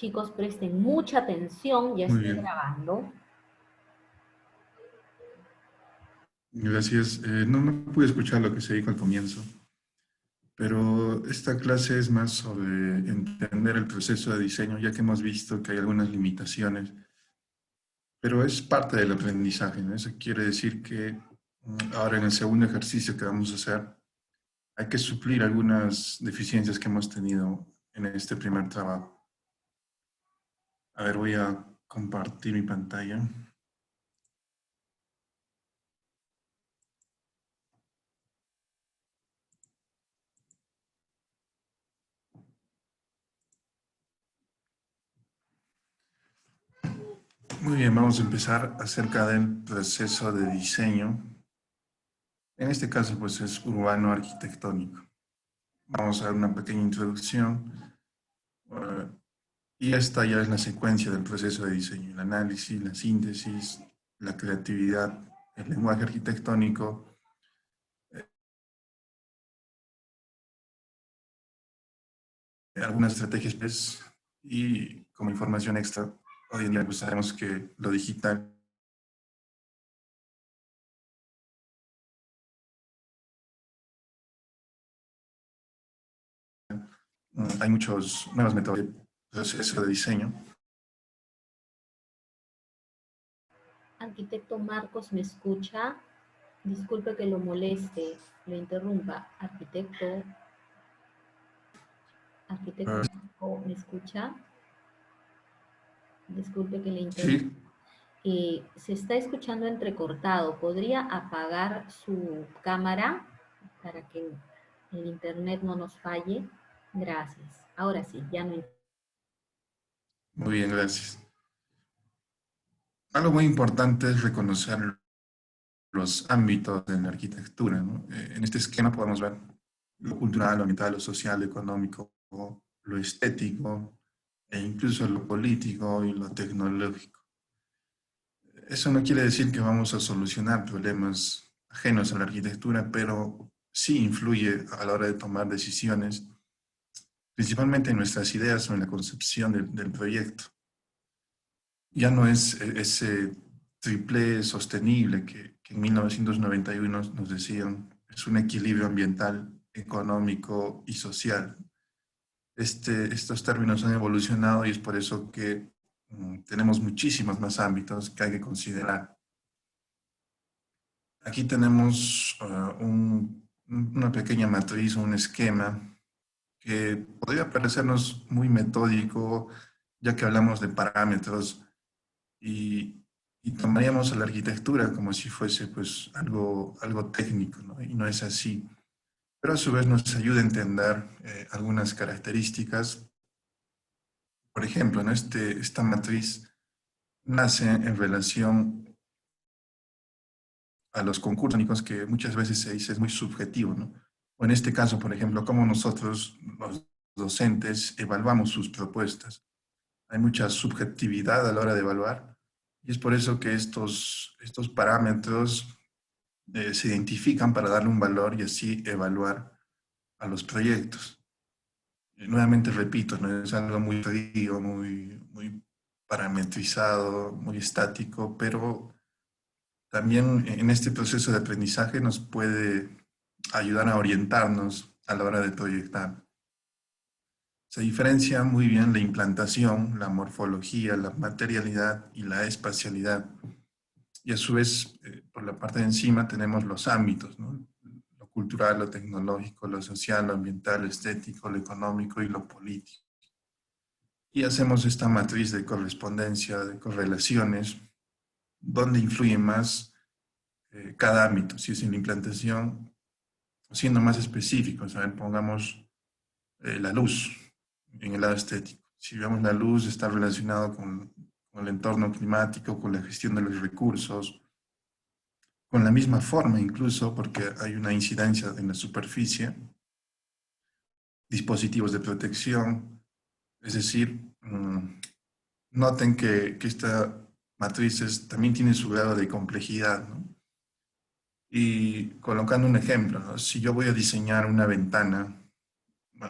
Chicos, presten mucha atención, ya Muy estoy bien, grabando. gracias. No pude escuchar lo que se dijo al comienzo, pero esta clase es más sobre entender el proceso de diseño, ya que hemos visto que hay algunas limitaciones, pero es parte del aprendizaje, ¿no? Eso quiere decir que ahora en el segundo ejercicio que vamos a hacer, hay que suplir algunas deficiencias que hemos tenido en este primer trabajo. A ver, voy a compartir mi pantalla. Muy bien, vamos a empezar acerca del proceso de diseño. En este caso, pues es urbano arquitectónico. Vamos a dar una pequeña introducción y esta ya es la secuencia del proceso de diseño: el análisis, la síntesis, la creatividad, el lenguaje arquitectónico, algunas estrategias pues, y como información extra, hoy en día pues sabemos que lo digital hay muchos nuevos métodos de proceso de diseño. Arquitecto Marcos, ¿me escucha? Disculpe que lo moleste, lo interrumpa. Arquitecto Uh, Marco, ¿me escucha? Disculpe que le interrumpa. sí, Se está escuchando entrecortado. ¿Podría apagar su cámara para que el internet no nos falle? Gracias. Ahora sí, ya no. muy bien, gracias. Algo muy importante es reconocer los ámbitos de la arquitectura, ¿no? En este esquema podemos ver lo cultural, lo ambiental, lo social, lo económico, lo estético, e incluso lo político y lo tecnológico. Eso no quiere decir que vamos a solucionar problemas ajenos a la arquitectura, pero sí influye a la hora de tomar decisiones, principalmente en nuestras ideas o en la concepción del proyecto. Ya no es ese triple sostenible que en 1991 nos decían, es un equilibrio ambiental, económico y social. Estos términos han evolucionado y es por eso que tenemos muchísimos más ámbitos que hay que considerar. Aquí tenemos una pequeña matriz, un esquema que podría parecernos muy metódico, ya que hablamos de parámetros y, y tomaríamos a la arquitectura como si fuese pues algo técnico, ¿no? Y no es así. Pero a su vez nos ayuda a entender algunas características. Por ejemplo, ¿no? Esta matriz nace en relación a los concursos técnicos, que muchas veces se dice es muy subjetivo, ¿no? O en este caso, por ejemplo, cómo nosotros, los docentes, evaluamos sus propuestas. Hay mucha subjetividad a la hora de evaluar y es por eso que estos parámetros se identifican para darle un valor y así evaluar a los proyectos. Nuevamente repito, no es algo muy frío, muy parametrizado, muy estático, pero también en este proceso de aprendizaje nos puede ayudar a orientarnos a la hora de proyectar. Se diferencia muy bien la implantación, la morfología, la materialidad y la espacialidad. Y a su vez, por la parte de encima tenemos los ámbitos, ¿no? Lo cultural, lo tecnológico, lo social, lo ambiental, lo estético, lo económico y lo político. Y hacemos esta matriz de correspondencia, de correlaciones, donde influye más cada ámbito. Si es en la implantación, siendo más específicos, a ver, pongamos la luz en el lado estético. Si vemos la luz, está relacionado con el entorno climático, con la gestión de los recursos, con la misma forma incluso, porque hay una incidencia en la superficie, dispositivos de protección, es decir, noten que esta matriz también tiene su grado de complejidad, ¿no? Y colocando un ejemplo, ¿no? Si yo voy a diseñar una ventana,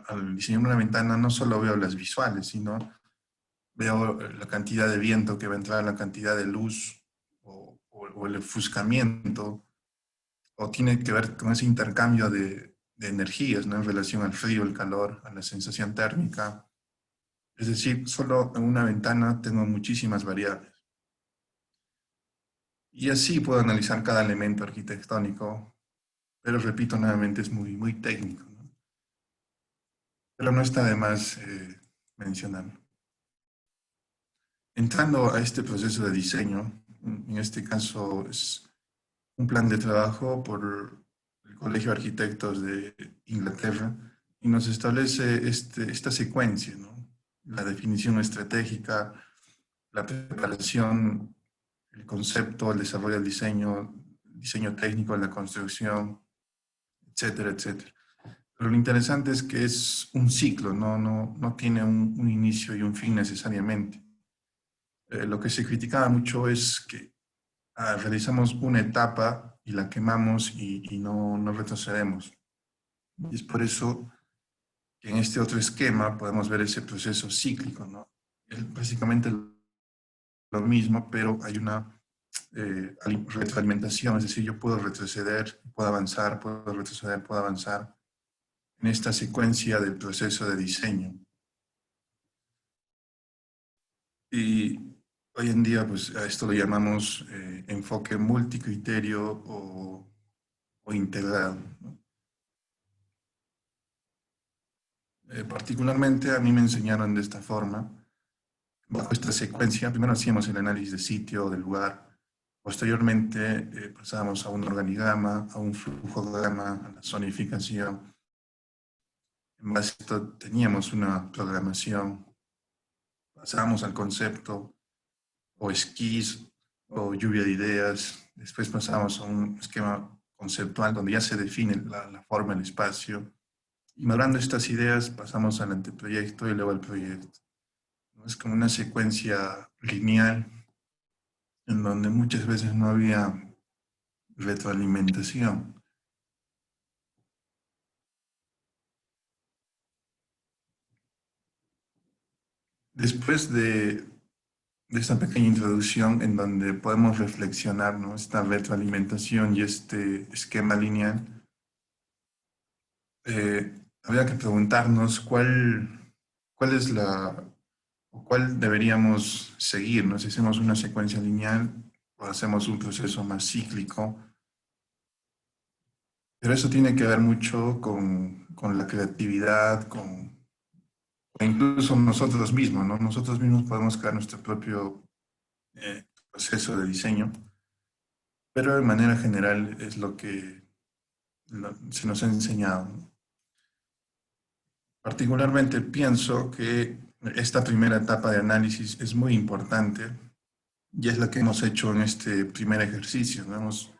al diseñar una ventana no solo veo las visuales, sino veo la cantidad de viento que va a entrar, la cantidad de luz o el ofuscamiento, o tiene que ver con ese intercambio de energías, ¿no? En relación al frío, el calor, a la sensación térmica. Es decir, solo en una ventana tengo muchísimas variables. Y así puedo analizar cada elemento arquitectónico, pero repito nuevamente, es muy técnico, ¿no? Pero no está de más mencionarlo. Entrando a este proceso de diseño, en este caso es un plan de trabajo por el Colegio de Arquitectos de Inglaterra y nos establece esta secuencia, ¿no? La definición estratégica, la preparación, el concepto, el desarrollo del diseño, el diseño técnico, la construcción, etcétera, etcétera. Pero lo interesante es que es un ciclo, no tiene un inicio y un fin necesariamente. Lo que se criticaba mucho es que realizamos una etapa y la quemamos y no retrocedemos. Y es por eso que en este otro esquema podemos ver ese proceso cíclico, ¿no? Es básicamente lo mismo, pero hay una retroalimentación, es decir, yo puedo retroceder, puedo avanzar, puedo retroceder, puedo avanzar en esta secuencia del proceso de diseño. Y hoy en día, pues a esto lo llamamos enfoque multicriterio o integrado, ¿no? Particularmente a mí me enseñaron de esta forma, bajo esta secuencia. Primero hacíamos el análisis de sitio, del lugar, posteriormente pasábamos a un organigrama, a un flujograma, a la zonificación. En base a esto teníamos una programación, pasábamos al concepto o esquís o lluvia de ideas, después pasamos a un esquema conceptual donde ya se define la forma, el espacio, y madurando estas ideas pasamos al anteproyecto y luego al proyecto. Es como una secuencia lineal en donde muchas veces no había retroalimentación. Después de esta pequeña introducción en donde podemos reflexionar, ¿no? Esta retroalimentación y este esquema lineal, habría que preguntarnos cuál es o cuál deberíamos seguir, ¿no? Si hacemos una secuencia lineal o hacemos un proceso más cíclico. Pero eso tiene que ver mucho con la creatividad, o incluso nosotros mismos, ¿no? Nosotros mismos podemos crear nuestro propio proceso de diseño, pero de manera general es lo que se nos ha enseñado, ¿no? Particularmente pienso que esta primera etapa de análisis es muy importante y es la que hemos hecho en este primer ejercicio, ¿no? Hemos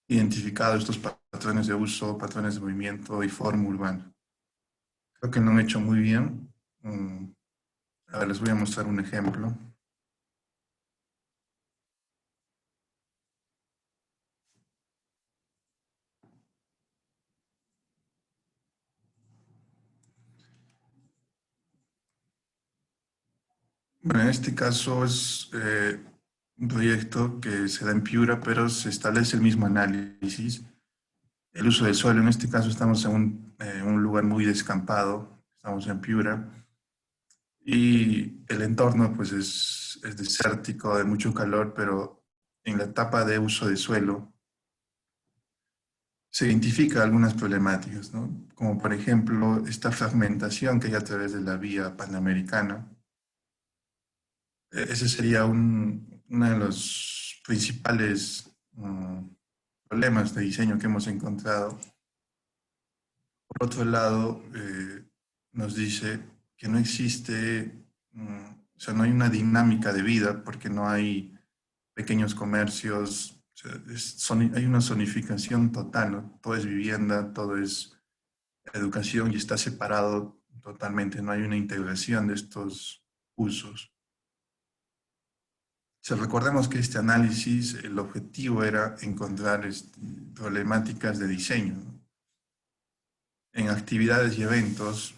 identificado estos patrones de uso, patrones de movimiento y forma urbana. Creo que lo han hecho muy bien. A ver, les voy a mostrar un ejemplo. Bueno, en este caso es un proyecto que se da en Piura, pero se establece el mismo análisis. El uso del suelo, en este caso estamos en un lugar muy descampado, estamos en Piura, y el entorno pues es desértico, de mucho calor, pero en la etapa de uso de suelo se identifica algunas problemáticas, ¿no? Como por ejemplo esta fragmentación que hay a través de la vía panamericana. Ese sería uno de los principales problemas de diseño que hemos encontrado. Por otro lado, nos dice que no existe, o sea, no hay una dinámica de vida porque no hay pequeños comercios, o sea, hay una zonificación total, ¿no? Todo es vivienda, todo es educación y está separado totalmente, no hay una integración de estos usos. Si recordemos que este análisis, el objetivo era encontrar problemáticas de diseño, ¿no? En actividades y eventos,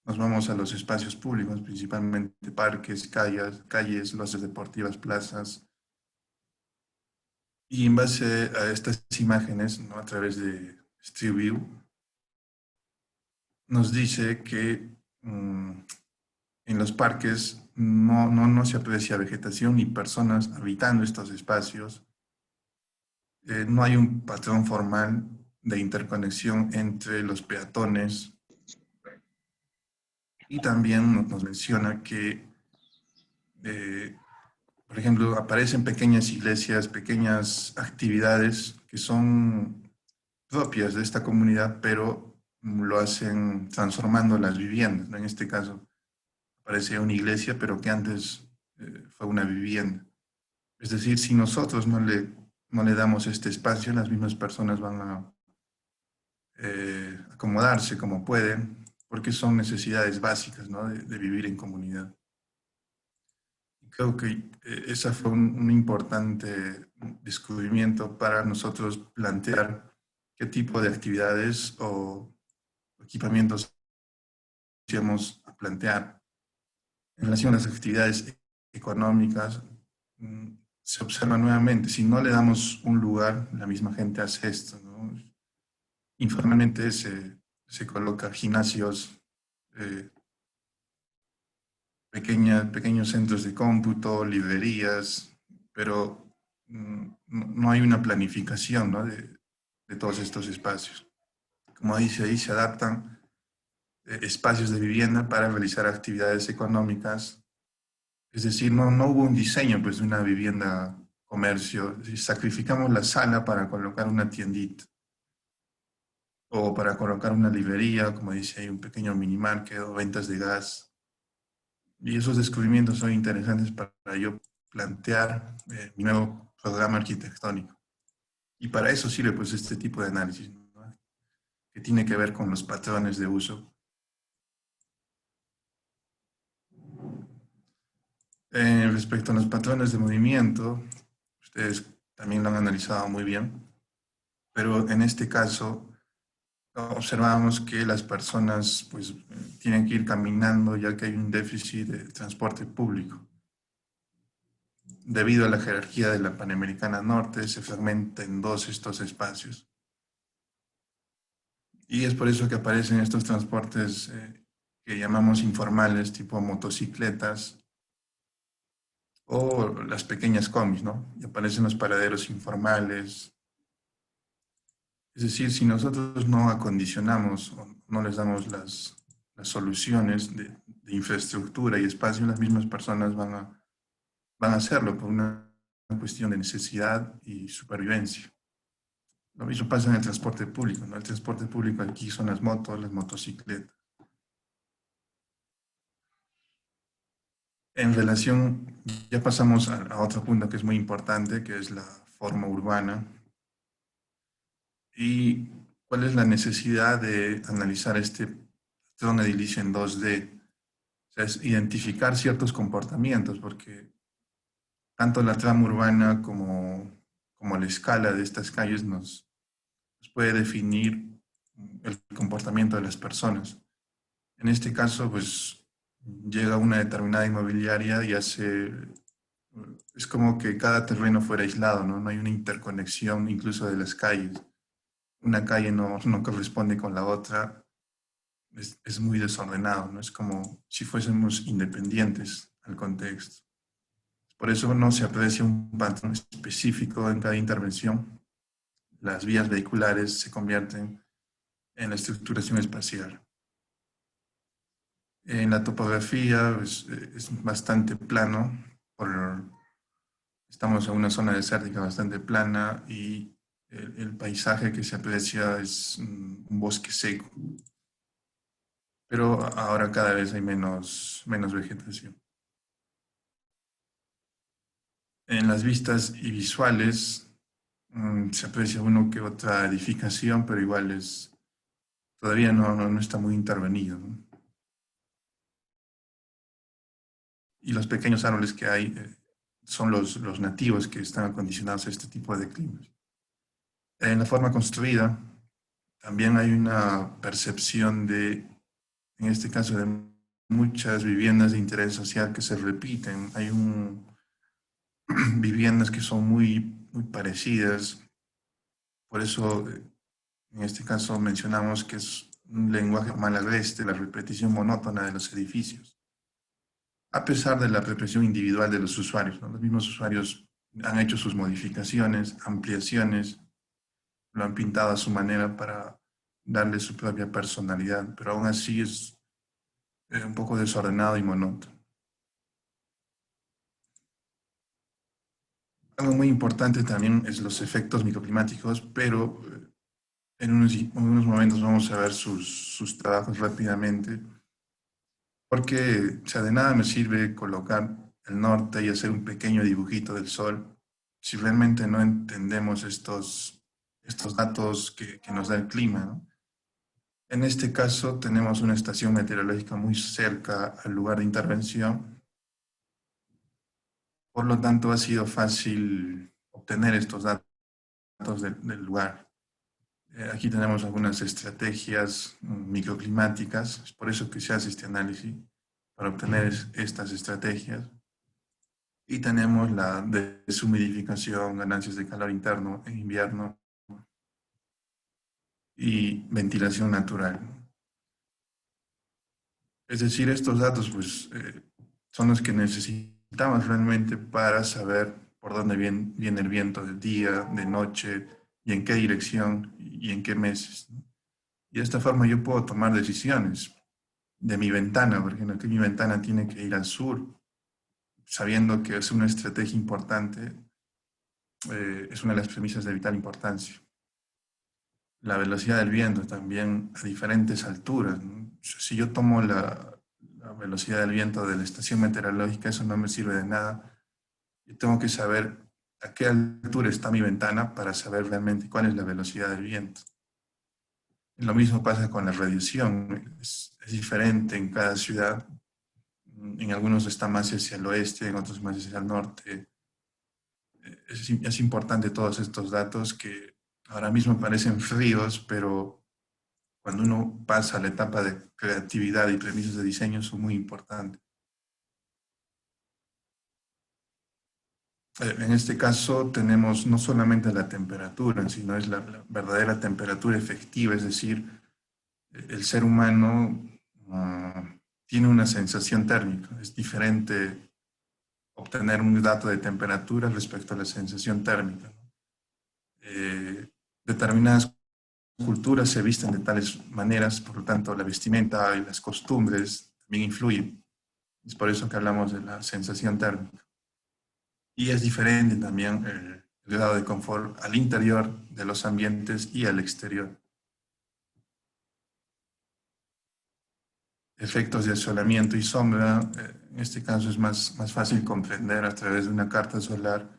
nos vamos a los espacios públicos, principalmente parques, calles, losas deportivas, plazas, y en base a estas imágenes, ¿no? A través de Street View, nos dice que en los parques no se aprecia vegetación ni personas habitando estos espacios. No hay un patrón formal de interconexión entre los peatones, y también nos menciona que, eh, por ejemplo, aparecen pequeñas iglesias, pequeñas actividades que son propias de esta comunidad, pero lo hacen transformando las viviendas, ¿no? En este caso, parecía una iglesia, pero que antes fue una vivienda. Es decir, si nosotros no le damos este espacio, las mismas personas van a acomodarse como pueden, porque son necesidades básicas, ¿no? De vivir en comunidad. Y creo que esa fue un importante descubrimiento para nosotros plantear qué tipo de actividades o equipamientos íbamos a plantear. En relación a las actividades económicas, se observa nuevamente, si no le damos un lugar, la misma gente hace esto, ¿no? Informalmente se coloca gimnasios, eh, pequeños centros de cómputo, librerías, pero no hay una planificación, ¿no? de todos estos espacios. Como dice ahí, se adaptan espacios de vivienda para realizar actividades económicas. Es decir, no hubo un diseño pues, de una vivienda comercio. Sacrificamos la sala para colocar una tiendita o para colocar una librería, como dice ahí, un pequeño minimarket o ventas de gas. Y esos descubrimientos son interesantes para yo plantear mi nuevo programa arquitectónico. Y para eso sirve pues este tipo de análisis, ¿no? Que tiene que ver con los patrones de uso. Respecto a los patrones de movimiento, ustedes también lo han analizado muy bien, pero en este caso observamos que las personas pues, tienen que ir caminando ya que hay un déficit de transporte público. Debido a la jerarquía de la Panamericana Norte, se fragmenta en dos estos espacios. Y es por eso que aparecen estos transportes que llamamos informales, tipo motocicletas o las pequeñas combis, ¿no? Y aparecen los paraderos informales. Es decir, si nosotros no acondicionamos o no les damos las soluciones de infraestructura y espacio, las mismas personas van a hacerlo por una cuestión de necesidad y supervivencia. Lo mismo pasa en el transporte público, ¿no? El transporte público aquí son las motos, las motocicletas. En relación, ya pasamos a otro punto que es muy importante, que es la forma urbana. ¿Y cuál es la necesidad de analizar este patrón edilicio en 2D? O sea, es identificar ciertos comportamientos, porque tanto la trama urbana como la escala de estas calles nos puede definir el comportamiento de las personas. En este caso, pues llega una determinada inmobiliaria y es como que cada terreno fuera aislado, ¿no? No hay una interconexión incluso de las calles. Una calle no corresponde con la otra, es muy desordenado, ¿no? Es como si fuésemos independientes al contexto. Por eso no se aprecia un patrón específico en cada intervención. Las vías vehiculares se convierten en la estructuración espacial. En la topografía es bastante plano, estamos en una zona desértica bastante plana y el paisaje que se aprecia es un bosque seco, pero ahora cada vez hay menos vegetación. En las vistas y visuales se aprecia uno que otra edificación, pero igual todavía no está muy intervenido, ¿no? Y los pequeños árboles que hay son los nativos que están acondicionados a este tipo de climas. En la forma construida también hay una percepción de en este caso de muchas viviendas de interés social que se repiten. Hay viviendas que son muy parecidas. Por eso, en este caso mencionamos que es un lenguaje malagreste, la repetición monótona de los edificios. A pesar de la repetición individual de los usuarios, ¿no? Los mismos usuarios han hecho sus modificaciones, ampliaciones, lo han pintado a su manera para darle su propia personalidad, pero aún así es un poco desordenado y monótono. Algo muy importante también es los efectos microclimáticos, pero en unos momentos vamos a ver sus trabajos rápidamente, porque o sea, de nada me sirve colocar el norte y hacer un pequeño dibujito del sol si realmente no entendemos estos datos que nos da el clima, ¿no? En este caso tenemos una estación meteorológica muy cerca al lugar de intervención, por lo tanto ha sido fácil obtener estos datos del lugar. Aquí tenemos algunas estrategias microclimáticas, es por eso que se hace este análisis, para obtener estas estrategias. Y tenemos la deshumidificación, ganancias de calor interno en invierno y ventilación natural. Es decir, estos datos pues, son los que necesitamos realmente para saber por dónde viene el viento de día, de noche, y en qué dirección y en qué meses, ¿no? Y de esta forma yo puedo tomar decisiones de mi ventana, por ejemplo, que mi ventana tiene que ir al sur, sabiendo que es una estrategia importante, es una de las premisas de vital importancia. La velocidad del viento también a diferentes alturas, ¿no? Si yo tomo la velocidad del viento de la estación meteorológica, eso no me sirve de nada. Yo tengo que saber a qué altura está mi ventana para saber realmente cuál es la velocidad del viento. Lo mismo pasa con la radiación, es diferente en cada ciudad. En algunos está más hacia el oeste, en otros más hacia el norte. Es importante todos estos datos que ahora mismo parecen fríos, pero cuando uno pasa a la etapa de creatividad y premisas de diseño son muy importantes. En este caso tenemos no solamente la temperatura, sino es la verdadera temperatura efectiva, es decir, el ser humano tiene una sensación térmica. Es diferente obtener un dato de temperatura respecto a la sensación térmica, ¿no? Determinadas culturas se visten de tales maneras, por lo tanto la vestimenta y las costumbres también influyen. Es por eso que hablamos de la sensación térmica. Y es diferente también el grado de confort al interior de los ambientes y al exterior. Efectos de asolamiento y sombra, en este caso es más fácil comprender a través de una carta solar.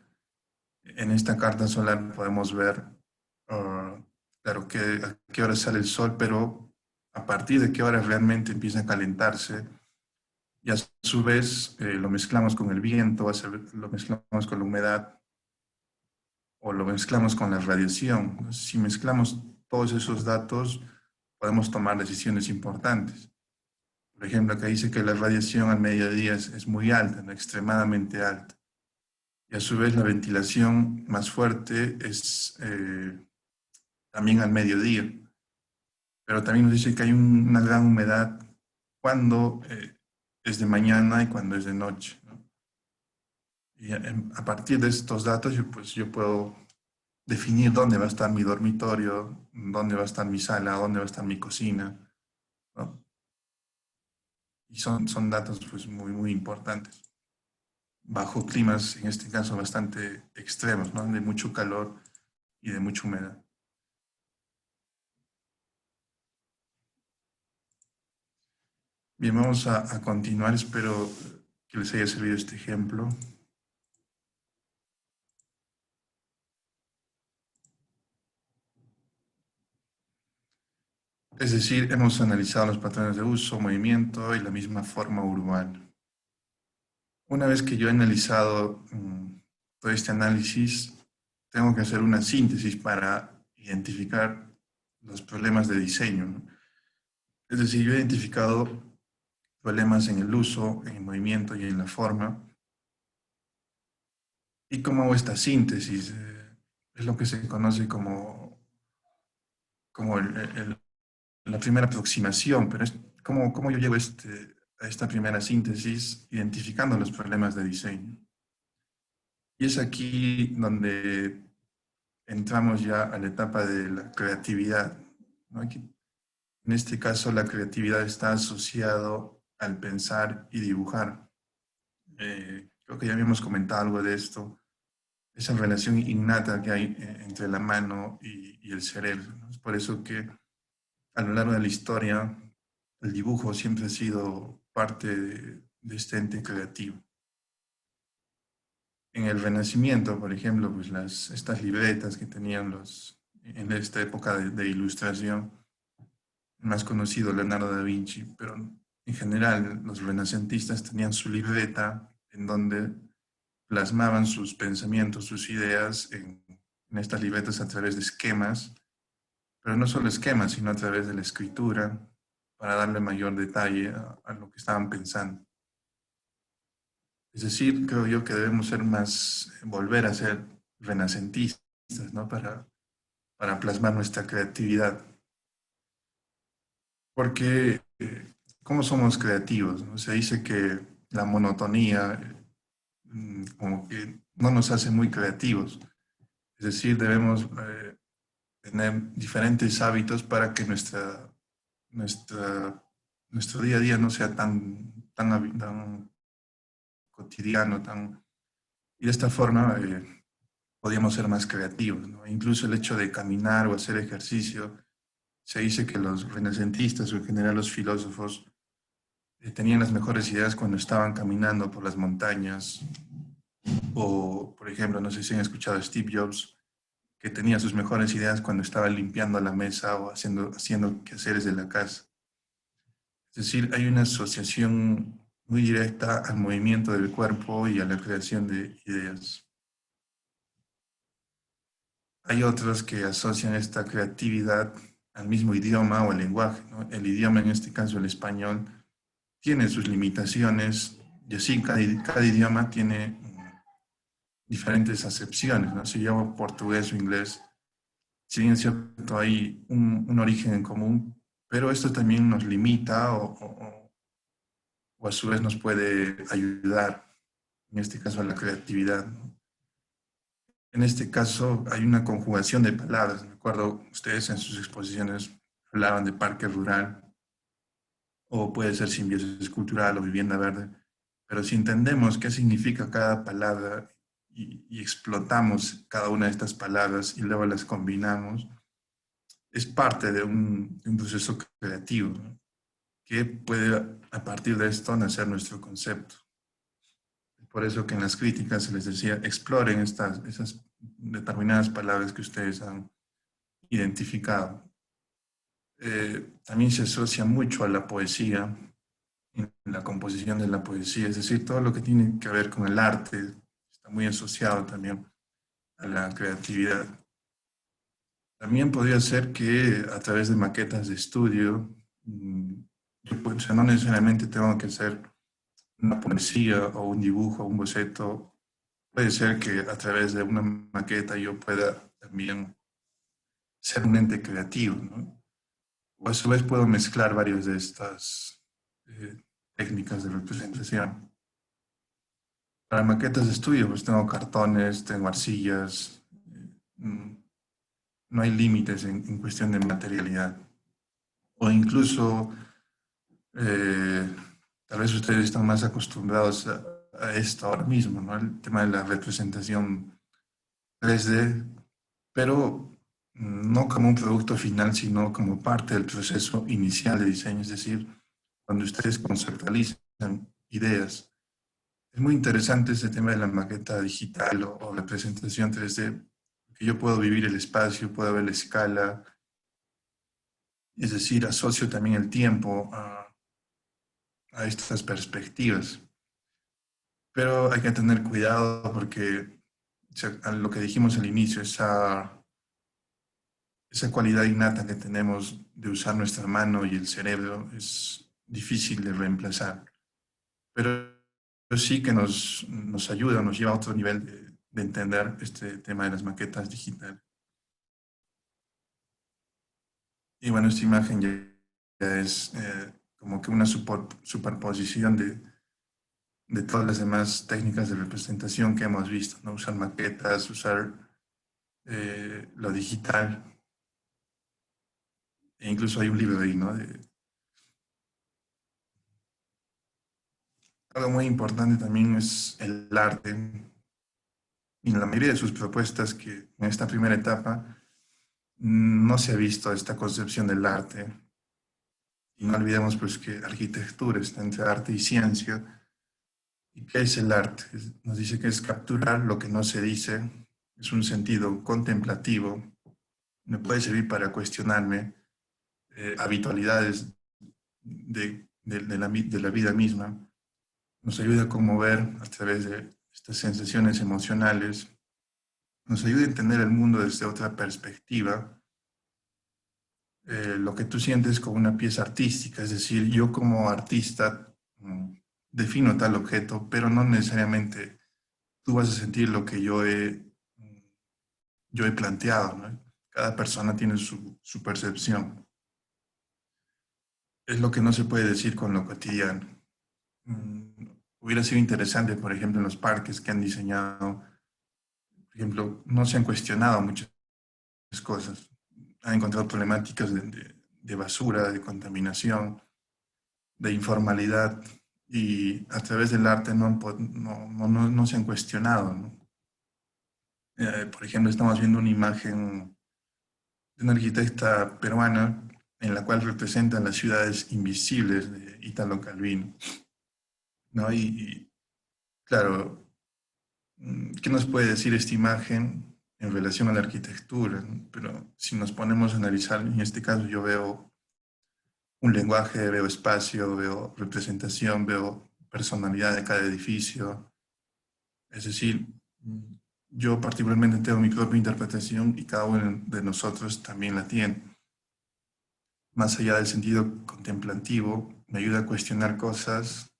En esta carta solar podemos ver, claro, a qué hora sale el sol, pero a partir de qué hora realmente empieza a calentarse. Y a su vez lo mezclamos con el viento, lo mezclamos con la humedad o lo mezclamos con la radiación. Si mezclamos todos esos datos, podemos tomar decisiones importantes. Por ejemplo, acá dice que la radiación al mediodía es muy alta, ¿no? Extremadamente alta. Y a su vez la ventilación más fuerte es también al mediodía. Pero también nos dice que hay una gran humedad cuando es de mañana y cuando es de noche, ¿no? Y a partir de estos datos yo puedo definir dónde va a estar mi dormitorio, dónde va a estar mi sala, dónde va a estar mi cocina, ¿no? Y son datos pues muy importantes. Bajo climas, en este caso, bastante extremos, ¿no? De mucho calor y de mucha humedad. Bien, vamos a continuar. Espero que les haya servido este ejemplo. Es decir, hemos analizado los patrones de uso, movimiento y la misma forma urbana. Una vez que yo he analizado todo este análisis, tengo que hacer una síntesis para identificar los problemas de diseño, ¿no? Es decir, yo he identificado problemas en el uso, en el movimiento y en la forma. ¿Y cómo hago esta síntesis? Es lo que se conoce como la primera aproximación, pero es cómo yo llego a esta primera síntesis identificando los problemas de diseño. Y es aquí donde entramos ya a la etapa de la creatividad, ¿no? Aquí, en este caso, la creatividad está asociado al pensar y dibujar. Creo que ya habíamos comentado algo de esto, esa relación innata que hay entre la mano y el cerebro, ¿no? Es por eso que a lo largo de la historia el dibujo siempre ha sido parte de este ente creativo. En el Renacimiento, por ejemplo, pues estas libretas que tenían en esta época de ilustración, más conocido Leonardo da Vinci, pero en general los renacentistas tenían su libreta en donde plasmaban sus pensamientos, sus ideas en estas libretas a través de esquemas, pero no solo esquemas, sino a través de la escritura, para darle mayor detalle a lo que estaban pensando. Es decir, creo yo que debemos ser más, volver a ser renacentistas, ¿no? Para plasmar nuestra creatividad. Porque, ¿cómo somos creativos? ¿No? Se dice que la monotonía como que no nos hace muy creativos. Es decir, debemos tener diferentes hábitos para que nuestra, nuestro día a día no sea tan cotidiano, y de esta forma podíamos ser más creativos, ¿no? Incluso el hecho de caminar o hacer ejercicio, se dice que los renacentistas o en general los filósofos tenían las mejores ideas cuando estaban caminando por las montañas o, por ejemplo, no sé si han escuchado a Steve Jobs, que tenía sus mejores ideas cuando estaba limpiando la mesa o haciendo quehaceres de la casa. Es decir, hay una asociación muy directa al movimiento del cuerpo y a la creación de ideas. Hay otros que asocian esta creatividad al mismo idioma o al lenguaje, ¿no? El idioma, en este caso el español, tiene sus limitaciones y así cada idioma tiene diferentes acepciones, ¿no? Si yo portugués o inglés, si bien es cierto, hay un origen en común, pero esto también nos limita o a su vez nos puede ayudar, en este caso a la creatividad, ¿no? En este caso hay una conjugación de palabras. Me acuerdo, ustedes en sus exposiciones hablaban de parque rural, o puede ser simbiosis cultural o vivienda verde, pero si entendemos qué significa cada palabra y explotamos cada una de estas palabras y luego las combinamos, es parte de un proceso creativo, ¿no? Que puede a partir de esto nacer nuestro concepto. Por eso que en las críticas se les decía, exploren esas determinadas palabras que ustedes han identificado. También se asocia mucho a la poesía, en la composición de la poesía, es decir, todo lo que tiene que ver con el arte está muy asociado también a la creatividad. También podría ser que a través de maquetas de estudio, o sea, no necesariamente tengo que hacer una poesía o un dibujo o un boceto. Puede ser que a través de una maqueta yo pueda también ser un ente creativo, ¿no? O a su vez puedo mezclar varias de estas técnicas de representación. Para maquetas de estudio, pues tengo cartones, tengo arcillas, mm, no hay límites en cuestión de materialidad. O incluso, eh, tal vez ustedes están más acostumbrados a esto ahora mismo, ¿no? El tema de la representación 3D, pero no como un producto final, sino como parte del proceso inicial de diseño, es decir, cuando ustedes conceptualizan ideas. Es muy interesante este tema de la maqueta digital o representación 3D, que yo puedo vivir el espacio, puedo ver la escala, es decir, asocio también el tiempo a estas perspectivas. Pero hay que tener cuidado porque, o sea, a lo que dijimos al inicio, esa cualidad innata que tenemos de usar nuestra mano y el cerebro es difícil de reemplazar, pero sí que nos ayuda, nos lleva a otro nivel de entender este tema de las maquetas digitales. Y bueno, esta imagen ya es como que una superposición de todas las demás técnicas de representación que hemos visto, ¿no? Usar maquetas, usar lo digital, e incluso hay un libro ahí, ¿no? Algo muy importante también es el arte. Y en la mayoría de sus propuestas, que en esta primera etapa no se ha visto esta concepción del arte. Y no olvidemos pues que arquitectura está entre arte y ciencia. ¿Y qué es el arte? Nos dice que es capturar lo que no se dice, es un sentido contemplativo, me puede servir para cuestionarme habitualidades de la vida misma, nos ayuda a conmover a través de estas sensaciones emocionales, nos ayuda a entender el mundo desde otra perspectiva, lo que tú sientes como una pieza artística, es decir, yo como artista defino tal objeto, pero no necesariamente tú vas a sentir lo que yo he planteado, ¿no? Cada persona tiene su percepción. Es lo que no se puede decir con lo cotidiano. Hubiera sido interesante, por ejemplo, en los parques que han diseñado, por ejemplo, no se han cuestionado muchas cosas. Han encontrado problemáticas de basura, de contaminación, de informalidad, y a través del arte no se han cuestionado, ¿no? Por ejemplo, estamos viendo una imagen de una arquitecta peruana en la cual representa las ciudades invisibles de Italo Calvino, ¿no? Y claro, ¿qué nos puede decir esta imagen en relación a la arquitectura? Pero si nos ponemos a analizar, en este caso yo veo un lenguaje, veo espacio, veo representación, veo personalidad de cada edificio. Es decir, yo particularmente tengo mi propia interpretación y cada uno de nosotros también la tiene. Más allá del sentido contemplativo, me ayuda a cuestionar cosas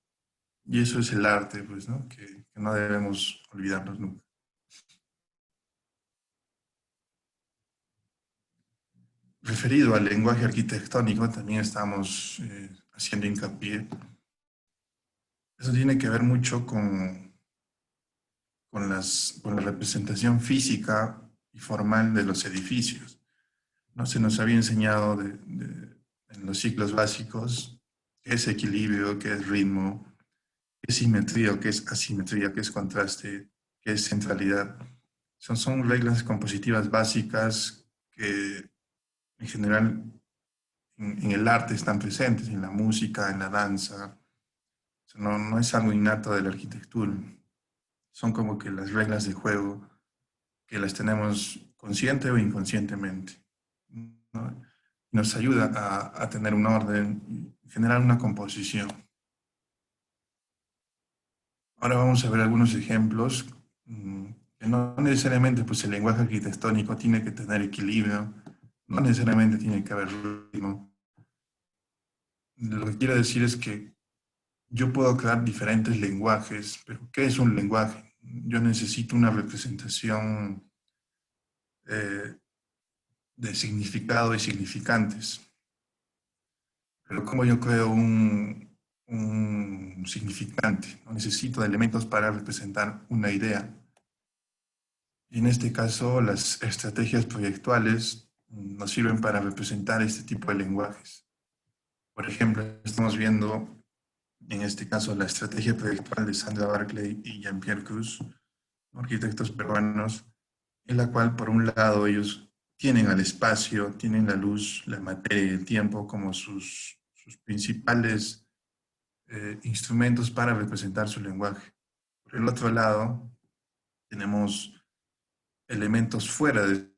y eso es el arte, pues, ¿no? Que no debemos olvidarnos nunca. Referido al lenguaje arquitectónico, también estamos haciendo hincapié. Eso tiene que ver mucho con la representación física y formal de los edificios. ¿No? Se nos había enseñado en los ciclos básicos qué es equilibrio, qué es ritmo, qué es simetría o qué es asimetría, qué es contraste, qué es centralidad. Son reglas compositivas básicas que en general en el arte están presentes, en la música, en la danza. O sea, no es algo innato de la arquitectura. Son como que las reglas de juego que las tenemos consciente o inconscientemente, ¿no? Nos ayuda a tener un orden, generar una composición. Ahora vamos a ver algunos ejemplos que no necesariamente pues, el lenguaje arquitectónico tiene que tener equilibrio, no necesariamente tiene que haber ritmo. Lo que quiero decir es que yo puedo crear diferentes lenguajes, pero ¿qué es un lenguaje? Yo necesito una representación eh, de significado y significantes. Pero ¿cómo yo creo un significante? ¿No? Necesito elementos para representar una idea. Y en este caso, las estrategias proyectuales nos sirven para representar este tipo de lenguajes. Por ejemplo, estamos viendo en este caso la estrategia proyectual de Sandra Barclay y Jean-Pierre Cruz, arquitectos peruanos, en la cual por un lado ellos tienen al espacio, tienen la luz, la materia y el tiempo como sus principales instrumentos para representar su lenguaje. Por el otro lado, tenemos elementos fuera de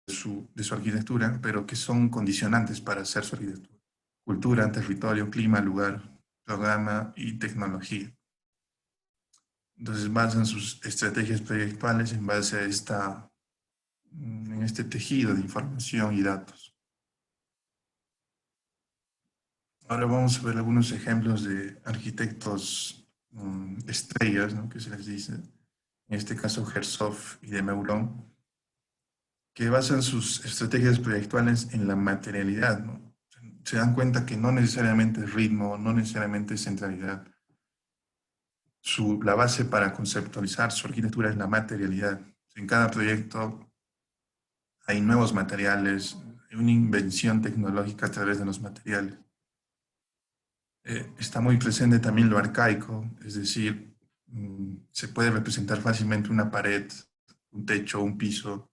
su arquitectura, pero que son condicionantes para hacer su arquitectura. Cultura, territorio, clima, lugar, programa y tecnología. Entonces basan sus estrategias proyectuales en base a en este tejido de información y datos. Ahora vamos a ver algunos ejemplos de arquitectos estrellas, ¿no?, que se les dice, en este caso Herzog y de Meuron, que basan sus estrategias proyectuales en la materialidad, ¿no? Se dan cuenta que no necesariamente es ritmo, no necesariamente es centralidad. La base para conceptualizar su arquitectura es la materialidad. En cada proyecto hay nuevos materiales, hay una invención tecnológica a través de los materiales. Está muy presente también lo arcaico, es decir, se puede representar fácilmente una pared, un techo, un piso.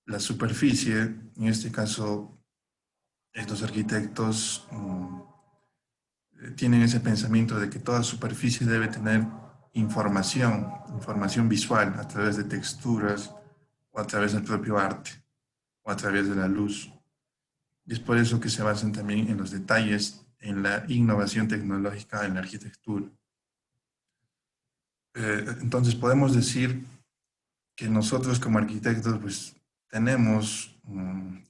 La superficie, en este caso, estos arquitectos tienen ese pensamiento de que toda superficie debe tener información visual a través de texturas o a través del propio arte o a través de la luz. Y es por eso que se basan también en los detalles, en la innovación tecnológica en la arquitectura. Entonces podemos decir que nosotros como arquitectos pues tenemos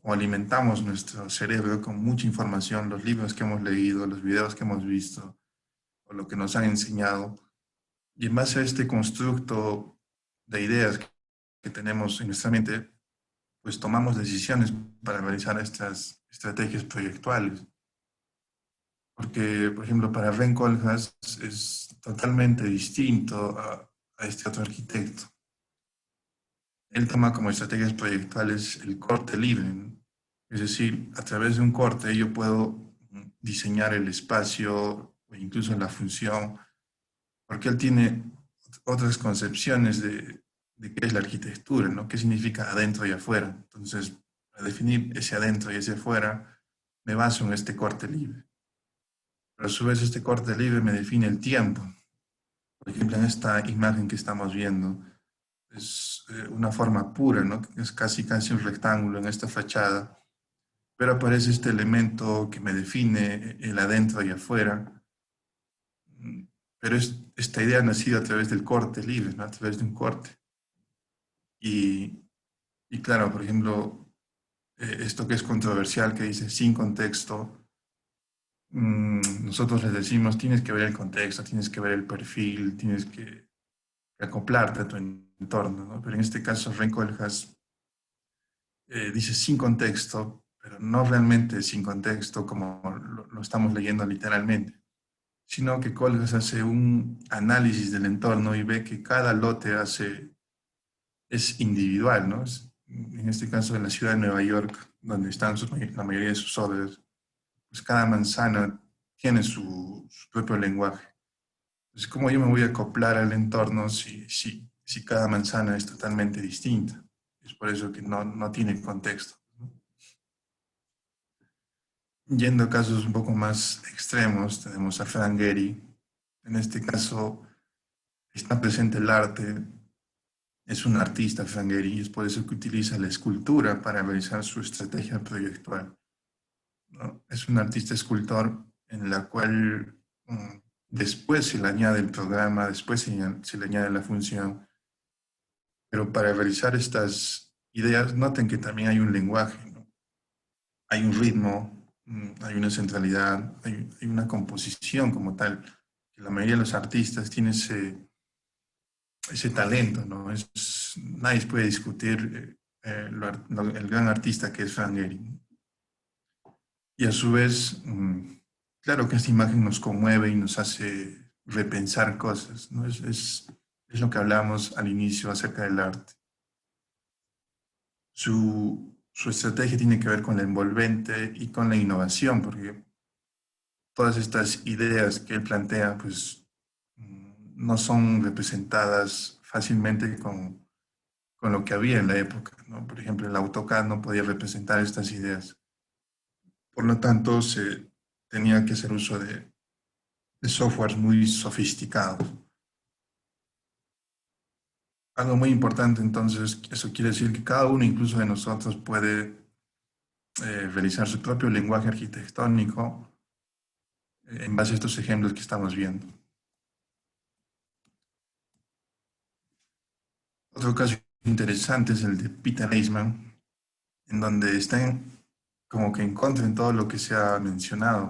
o alimentamos nuestro cerebro con mucha información, los libros que hemos leído, los videos que hemos visto o lo que nos han enseñado. Y en base a este constructo de ideas que tenemos en nuestra mente, pues tomamos decisiones para realizar estas estrategias proyectuales. Porque, por ejemplo, para Ren Koolhaas es totalmente distinto a este otro arquitecto. Él toma como estrategias proyectuales el corte libre, ¿no? Es decir, a través de un corte yo puedo diseñar el espacio o incluso la función, porque él tiene otras concepciones de qué es la arquitectura, ¿no? ¿Qué significa adentro y afuera? Entonces, para definir ese adentro y ese afuera, me baso en este corte libre. Pero a su vez este corte libre me define el tiempo. Por ejemplo, en esta imagen que estamos viendo, es una forma pura, ¿no? Es casi un rectángulo en esta fachada, pero aparece este elemento que me define el adentro y afuera. Pero esta idea ha nacido a través del corte libre, ¿no? A través de un corte. Y, y claro, por ejemplo, esto que es controversial, que dice sin contexto, nosotros les decimos, tienes que ver el contexto, tienes que ver el perfil, tienes que acoplarte a tu entorno, ¿no? Pero en este caso, Ren Koolhaas dice sin contexto, pero no realmente sin contexto como lo estamos leyendo literalmente, sino que Koolhaas hace un análisis del entorno y ve que cada lote es individual, ¿no? En este caso, en la ciudad de Nueva York, donde están la mayoría de sus obras, pues cada manzana tiene su propio lenguaje. Entonces, ¿cómo yo me voy a acoplar al entorno si cada manzana es totalmente distinta? Es por eso que no tiene contexto, ¿no? Yendo a casos un poco más extremos, tenemos a Frank Gehry. En este caso está presente el arte. Es un artista, Frank Gehry, y es por eso que utiliza la escultura para realizar su estrategia proyectual, ¿no? Es un artista escultor en la cual después se le añade el programa, después se le añade la función, pero para realizar estas ideas, noten que también hay un lenguaje, ¿no? Hay un ritmo, hay una centralidad, hay una composición como tal, que la mayoría de los artistas tienen ese talento, ¿no? Nadie puede discutir el gran artista que es Frank Gehry. Y a su vez, claro que esta imagen nos conmueve y nos hace repensar cosas, ¿no? Es lo que hablamos al inicio acerca del arte. Su estrategia tiene que ver con la envolvente y con la innovación, porque todas estas ideas que él plantea, pues, no son representadas fácilmente con lo que había en la época, ¿no? Por ejemplo, el AutoCAD no podía representar estas ideas. Por lo tanto, se tenía que hacer uso de softwares muy sofisticados. Algo muy importante, entonces, eso quiere decir que cada uno, incluso de nosotros, puede realizar su propio lenguaje arquitectónico en base a estos ejemplos que estamos viendo. Otro caso interesante es el de Peter Eastman, en donde está como que en contra en todo lo que se ha mencionado,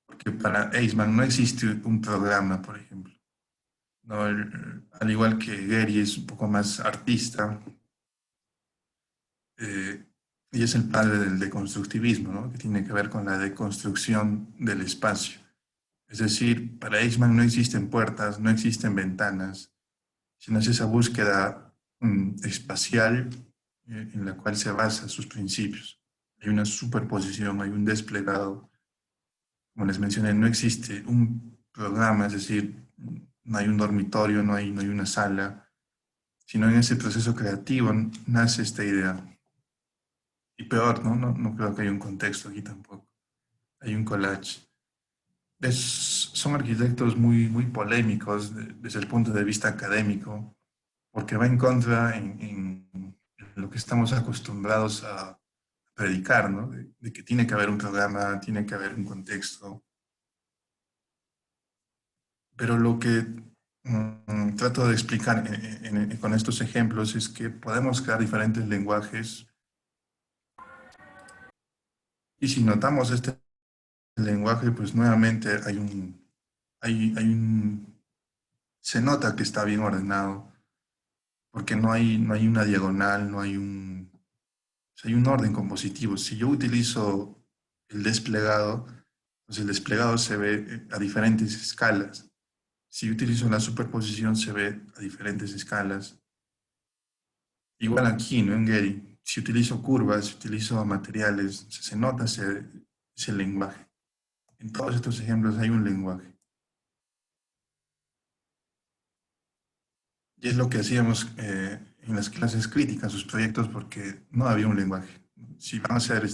porque para Eastman no existe un programa, por ejemplo. ¿No? Al igual que Gary es un poco más artista, eh, y es el padre del deconstructivismo, ¿no? Que tiene que ver con la deconstrucción del espacio. Es decir, para Eichmann no existen puertas, no existen ventanas, sino es esa búsqueda espacial en la cual se basa sus principios. Hay una superposición, hay un desplegado. Como les mencioné, no existe un programa, es decir, no hay un dormitorio, no hay una sala, sino en ese proceso creativo nace esta idea. Y peor, ¿no? No creo que haya un contexto aquí tampoco. Hay un collage. Son arquitectos muy polémicos desde el punto de vista académico, porque va en contra en lo que estamos acostumbrados a predicar, ¿no? De que tiene que haber un programa, tiene que haber un contexto. Pero lo que trato de explicar con estos ejemplos es que podemos crear diferentes lenguajes y si notamos este lenguaje, pues nuevamente hay un, se nota que está bien ordenado, porque no hay una diagonal, hay un orden compositivo. Si yo utilizo el desplegado, pues el desplegado se ve a diferentes escalas. Si utilizo la superposición, se ve a diferentes escalas. Igual aquí, ¿no? En Gary, si utilizo curvas, si utilizo materiales, se nota ese lenguaje. En todos estos ejemplos hay un lenguaje. Y es lo que hacíamos en las clases críticas, sus proyectos, porque no había un lenguaje. Si van a ser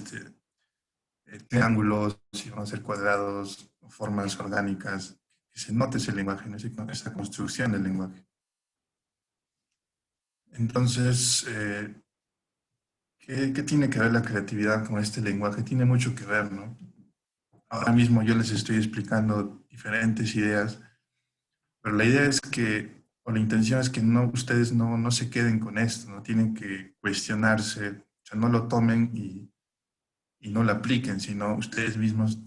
triángulos, si van a ser cuadrados, formas orgánicas, que se note ese lenguaje, ¿no? Esa construcción del lenguaje. Entonces, ¿qué tiene que ver la creatividad con este lenguaje? Tiene mucho que ver, ¿no? Ahora mismo yo les estoy explicando diferentes ideas, pero la idea es que, o la intención es que ustedes no se queden con esto, no tienen que cuestionarse, o sea, no lo tomen y no lo apliquen, sino ustedes mismos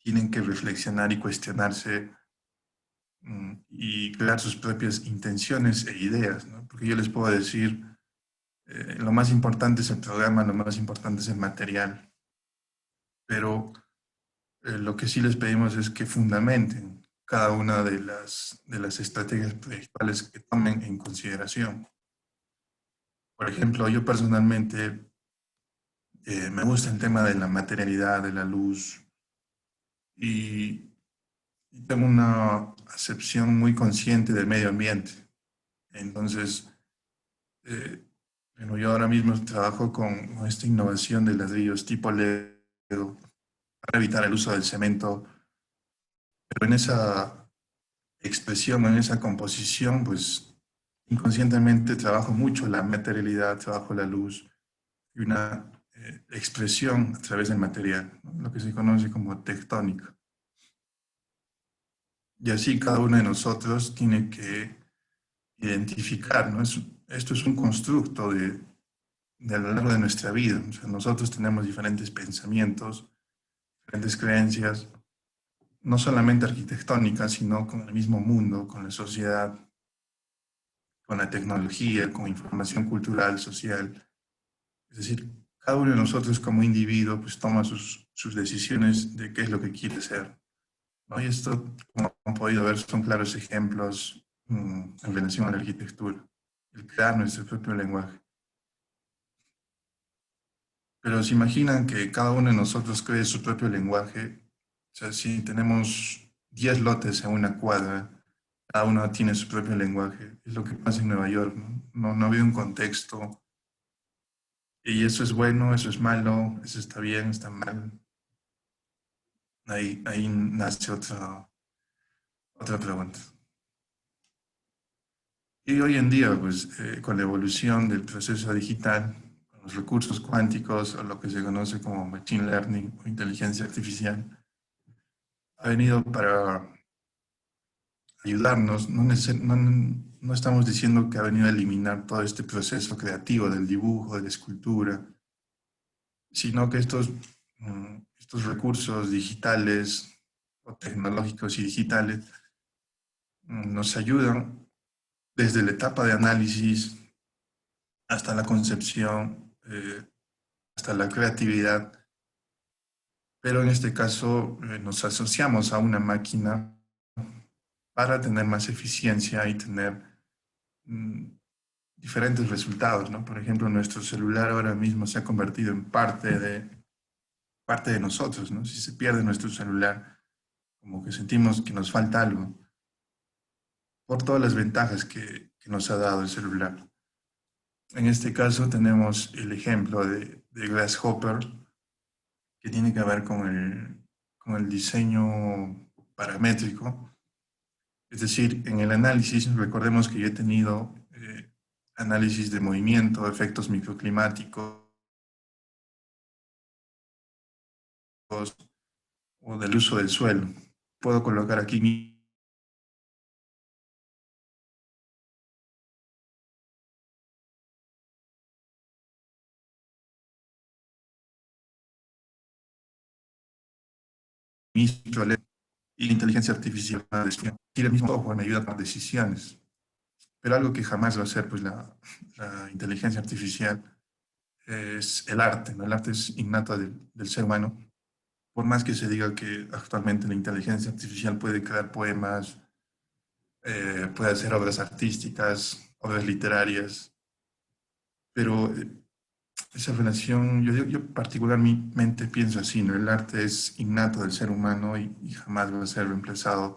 tienen que reflexionar y cuestionarse y crear sus propias intenciones e ideas, ¿no? Porque yo les puedo decir, lo más importante es el programa, lo más importante es el material, pero lo que sí les pedimos es que fundamenten cada una de las estrategias proyectuales que tomen en consideración. Por ejemplo, yo personalmente me gusta el tema de la materialidad, de la luz, y tengo una acepción muy consciente del medio ambiente. Entonces, eh, bueno, yo ahora mismo trabajo con esta innovación de ladrillos tipo LED para evitar el uso del cemento, pero en esa expresión, en esa composición, pues inconscientemente trabajo mucho la materialidad, trabajo la luz y una expresión a través del material, ¿no? Lo que se conoce como tectónica. Y así cada uno de nosotros tiene que identificar, ¿no? Esto es un constructo de a lo largo de nuestra vida. O sea, nosotros tenemos diferentes pensamientos, diferentes creencias, no solamente arquitectónicas, sino con el mismo mundo, con la sociedad, con la tecnología, con información cultural, social. Es decir, cada uno de nosotros como individuo pues toma sus decisiones de qué es lo que quiere ser, ¿no? Y esto, como han podido ver, son claros ejemplos en relación a la arquitectura, el crear nuestro propio lenguaje. Pero se imaginan que cada uno de nosotros cree su propio lenguaje. O sea, si tenemos 10 lotes en una cuadra, cada uno tiene su propio lenguaje. Es lo que pasa en Nueva York, ¿no? No había un contexto. Y eso es bueno, eso es malo, eso está bien, está mal. Ahí nace otra pregunta. Y hoy en día, pues, con la evolución del proceso digital, con los recursos cuánticos, o lo que se conoce como machine learning o inteligencia artificial, ha venido para ayudarnos. No estamos diciendo que ha venido a eliminar todo este proceso creativo del dibujo, de la escultura, sino que estos recursos digitales o tecnológicos y digitales nos ayudan desde la etapa de análisis hasta la concepción, hasta la creatividad, pero en este caso nos asociamos a una máquina para tener más eficiencia y tener mm, diferentes resultados, ¿no? Por ejemplo, nuestro celular ahora mismo se ha convertido en parte de nosotros, ¿no? Si se pierde nuestro celular, como que sentimos que nos falta algo, por todas las ventajas que nos ha dado el celular. En este caso tenemos el ejemplo de Grasshopper, que tiene que ver con el diseño paramétrico. Es decir, en el análisis, recordemos que yo he tenido análisis de movimiento, efectos microclimáticos o del uso del suelo. Puedo colocar aquí mi y la inteligencia artificial y el mismo software me ayuda a tomar decisiones. Pero algo que jamás va a hacer pues, la inteligencia artificial es el arte, ¿no? El arte es innato del ser humano. Por más que se diga que actualmente la inteligencia artificial puede crear poemas, puede hacer obras artísticas, obras literarias, pero esa relación, yo particularmente pienso así, ¿no? El arte es innato del ser humano y jamás va a ser reemplazado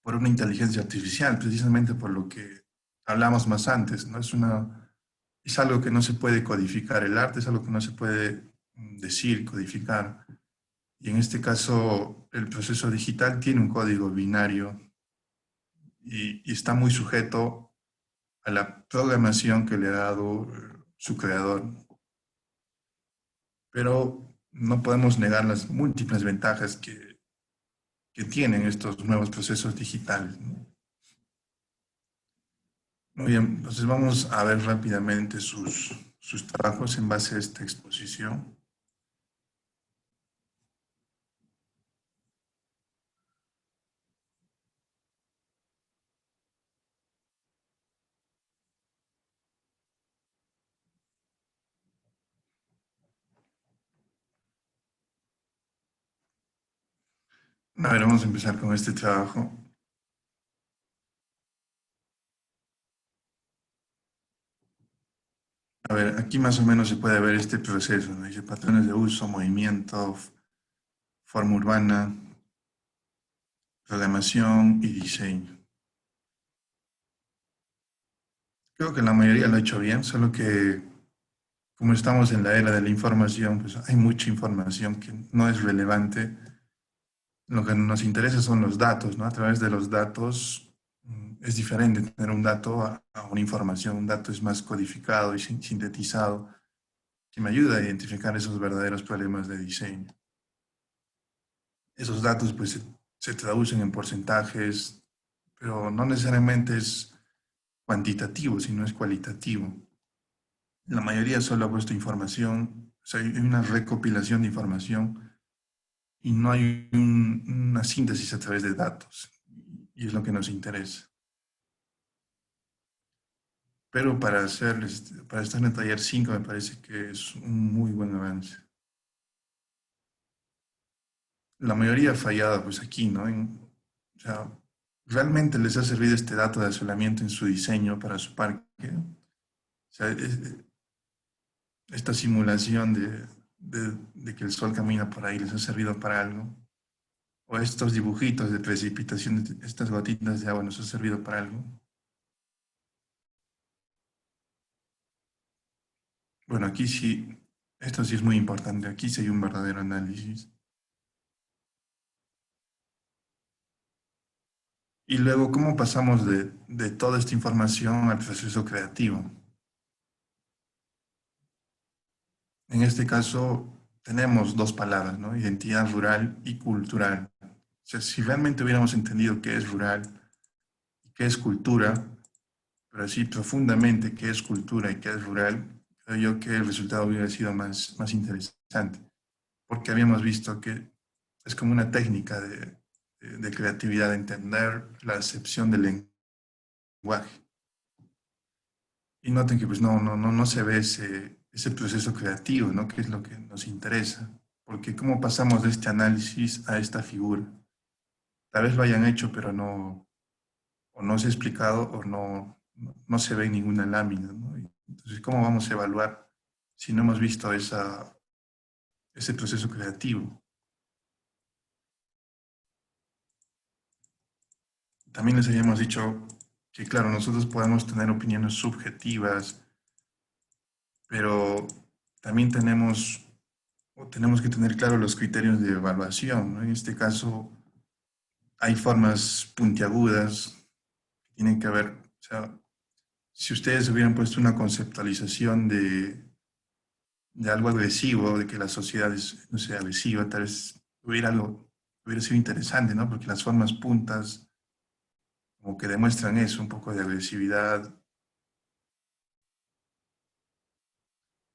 por una inteligencia artificial, precisamente por lo que hablamos más antes, ¿no? Es algo que no se puede codificar, el arte es algo que no se puede decir, codificar. Y en este caso, el proceso digital tiene un código binario y está muy sujeto a la programación que le ha dado su creador. Pero no podemos negar las múltiples ventajas que tienen estos nuevos procesos digitales, ¿no? Muy bien, entonces vamos a ver rápidamente sus trabajos en base a esta exposición. A ver, vamos a empezar con este trabajo. A ver, aquí más o menos se puede ver este proceso, ¿no? Dice patrones de uso, movimiento, forma urbana, programación y diseño. Creo que la mayoría lo ha hecho bien, solo que como estamos en la era de la información, pues hay mucha información que no es relevante. Lo que nos interesa son los datos, ¿no? A través de los datos es diferente tener un dato a una información. Un dato es más codificado y sintetizado, que me ayuda a identificar esos verdaderos problemas de diseño. Esos datos pues se traducen en porcentajes, pero no necesariamente es cuantitativo, sino es cualitativo. La mayoría solo ha puesto información, o sea, hay una recopilación de información y no hay una síntesis a través de datos, y es lo que nos interesa. Pero para estar en el taller 5 me parece que es un muy buen avance. La mayoría ha fallado pues aquí, ¿no? O sea, ¿realmente les ha servido este dato de asolamiento en su diseño para su parque? O sea, esta simulación de que el sol camina por ahí les ha servido para algo. O estos dibujitos de precipitación, estas gotitas de agua nos ha servido para algo. Bueno, aquí sí, esto sí es muy importante. Aquí sí hay un verdadero análisis. Y luego, ¿cómo pasamos de toda esta información al proceso creativo? En este caso, tenemos dos palabras, ¿no? Identidad rural y cultural. sea, si realmente hubiéramos entendido qué es rural, qué es cultura, pero así profundamente qué es cultura y qué es rural, creo yo que el resultado hubiera sido más interesante, porque habíamos visto que es como una técnica de creatividad, de entender la acepción del lenguaje. Y noten que pues no se ve ese proceso creativo, ¿no? Que es lo que nos interesa. Porque cómo pasamos de este análisis a esta figura. Tal vez lo hayan hecho, pero o no se ha explicado o no se ve en ninguna lámina, ¿no? Entonces, ¿cómo vamos a evaluar si no hemos visto ese proceso creativo? También les habíamos dicho que, claro, nosotros podemos tener opiniones subjetivas, pero también tenemos que tener claro los criterios de evaluación, ¿no? En este caso, hay formas puntiagudas que tienen que ver, o sea, si ustedes hubieran puesto una conceptualización de algo agresivo, de que la sociedad es, no sé, agresiva, tal vez hubiera sido interesante, ¿no? Porque las formas puntas como que demuestran eso, un poco de agresividad.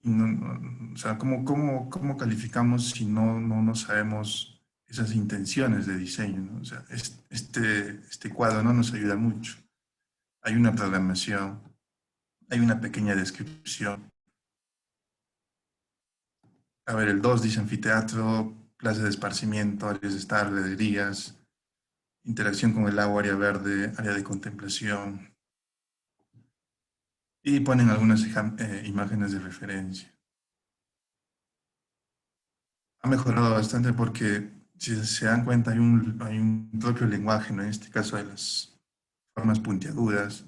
Y o sea, ¿cómo calificamos si no sabemos esas intenciones de diseño, ¿no? O sea, este cuadro no nos ayuda mucho. Hay una programación, hay una pequeña descripción. A ver, el 2 dice anfiteatro, plaza de esparcimiento, áreas de estar, galerías, interacción con el agua, área verde, área de contemplación. Y ponen algunas imágenes de referencia. Ha mejorado bastante porque, si se dan cuenta, hay un propio lenguaje, ¿no? En este caso de las formas puntiagudas,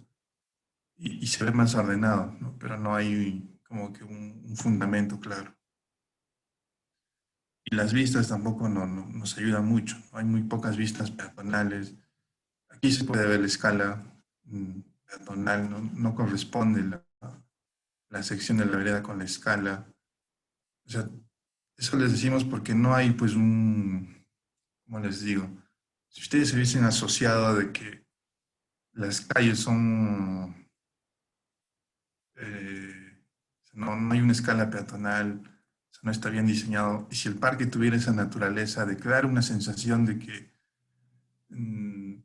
y se ve más ordenado, ¿no? Pero no hay como que un fundamento claro. Y las vistas tampoco nos ayudan mucho, ¿no? Hay muy pocas vistas peatonales. Aquí se puede ver la escala peatonal, no corresponde la sección de la vereda con la escala. O sea, eso les decimos porque no hay pues ¿cómo les digo? Si ustedes se hubiesen asociado de que las calles son, no hay una escala peatonal, o sea, no está bien diseñado, y si el parque tuviera esa naturaleza de crear una sensación de que, mm,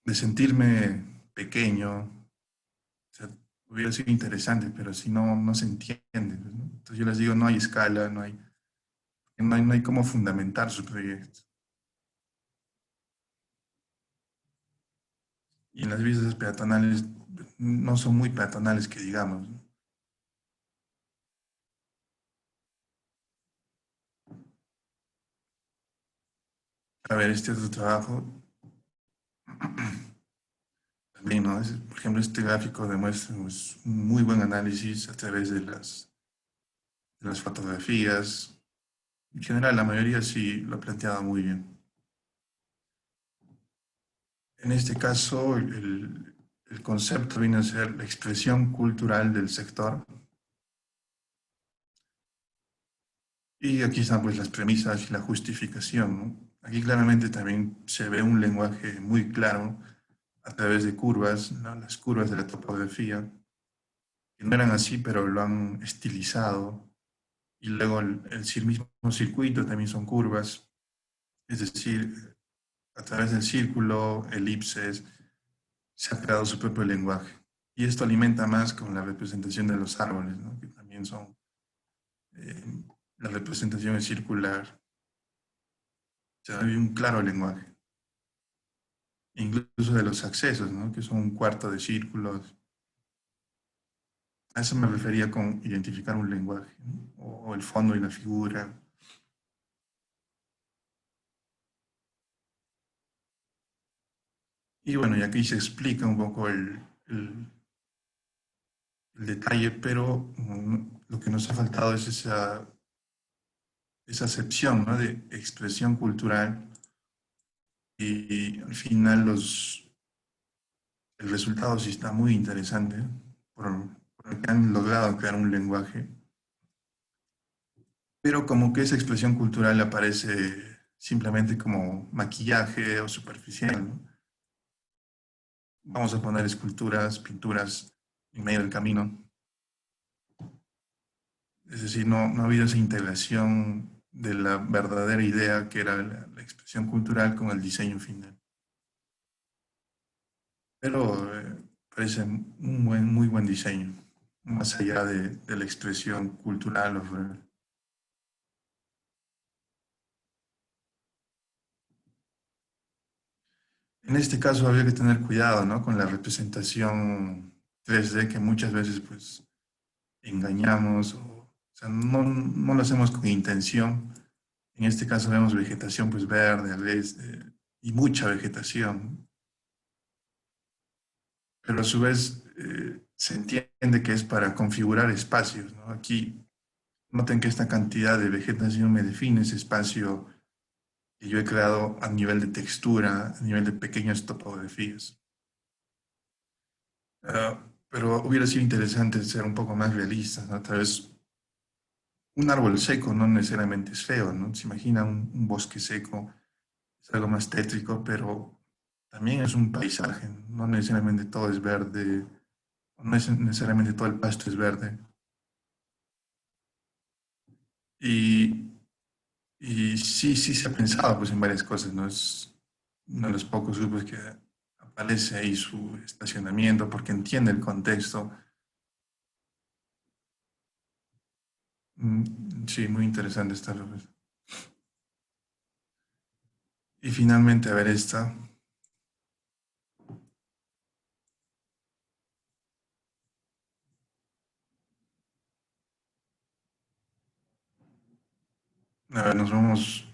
de sentirme pequeño, o sea, hubiera sido interesante, pero si no se entiende, pues, ¿no? Entonces yo les digo, no hay escala, no hay cómo fundamentar su proyecto. Y en las vistas peatonales no son muy peatonales que digamos, ¿no? A ver, este otro trabajo también, ¿no? Por ejemplo, este gráfico demuestra pues, un muy buen análisis a través de las fotografías. En general, la mayoría sí lo ha planteado muy bien. En este caso, el concepto viene a ser la expresión cultural del sector. Y aquí están pues las premisas y la justificación, ¿no? Aquí claramente también se ve un lenguaje muy claro a través de curvas, ¿no? Las curvas de la topografía, que no eran así, pero lo han estilizado. Y luego el mismo circuito también son curvas, es decir, a través del círculo, elipses, se ha creado su propio lenguaje. Y esto alimenta más con la representación de los árboles, ¿no? Que también son, eh, la representación es circular. O sea, hay un claro lenguaje. Incluso de los accesos, ¿no? Que son un cuarto de círculos. A eso me refería con identificar un lenguaje, ¿no? O el fondo y la figura. Y bueno, y aquí se explica un poco el detalle, pero lo que nos ha faltado es esa acepción, ¿no? De expresión cultural, y al final el resultado sí está muy interesante, ¿eh? Porque han logrado crear un lenguaje, pero como que esa expresión cultural aparece simplemente como maquillaje o superficial, ¿no? Vamos a poner esculturas, pinturas en medio del camino. Es decir, no ha habido esa integración de la verdadera idea que era la expresión cultural con el diseño final. Pero parece un muy buen diseño, más allá de la expresión cultural o rural. En este caso había que tener cuidado, ¿no? Con la representación 3D que muchas veces pues engañamos o sea, no lo hacemos con intención. En este caso vemos vegetación pues verde, y mucha vegetación, pero a su vez se entiende que es para configurar espacios, ¿no? Aquí noten que esta cantidad de vegetación me define ese espacio que yo he creado a nivel de textura, a nivel de pequeñas topografías. Pero hubiera sido interesante ser un poco más realista, ¿no? Tal vez un árbol seco no necesariamente es feo, ¿no? Se imagina un bosque seco, es algo más tétrico, pero también es un paisaje, no necesariamente todo es verde, no es necesariamente todo el pasto es verde. Y, y sí se ha pensado pues, en varias cosas, ¿no? Es uno de los pocos grupos que aparece ahí su estacionamiento porque entiende el contexto. Sí, muy interesante esta propuesta. Y finalmente, a ver esta. A ver, nos vamos,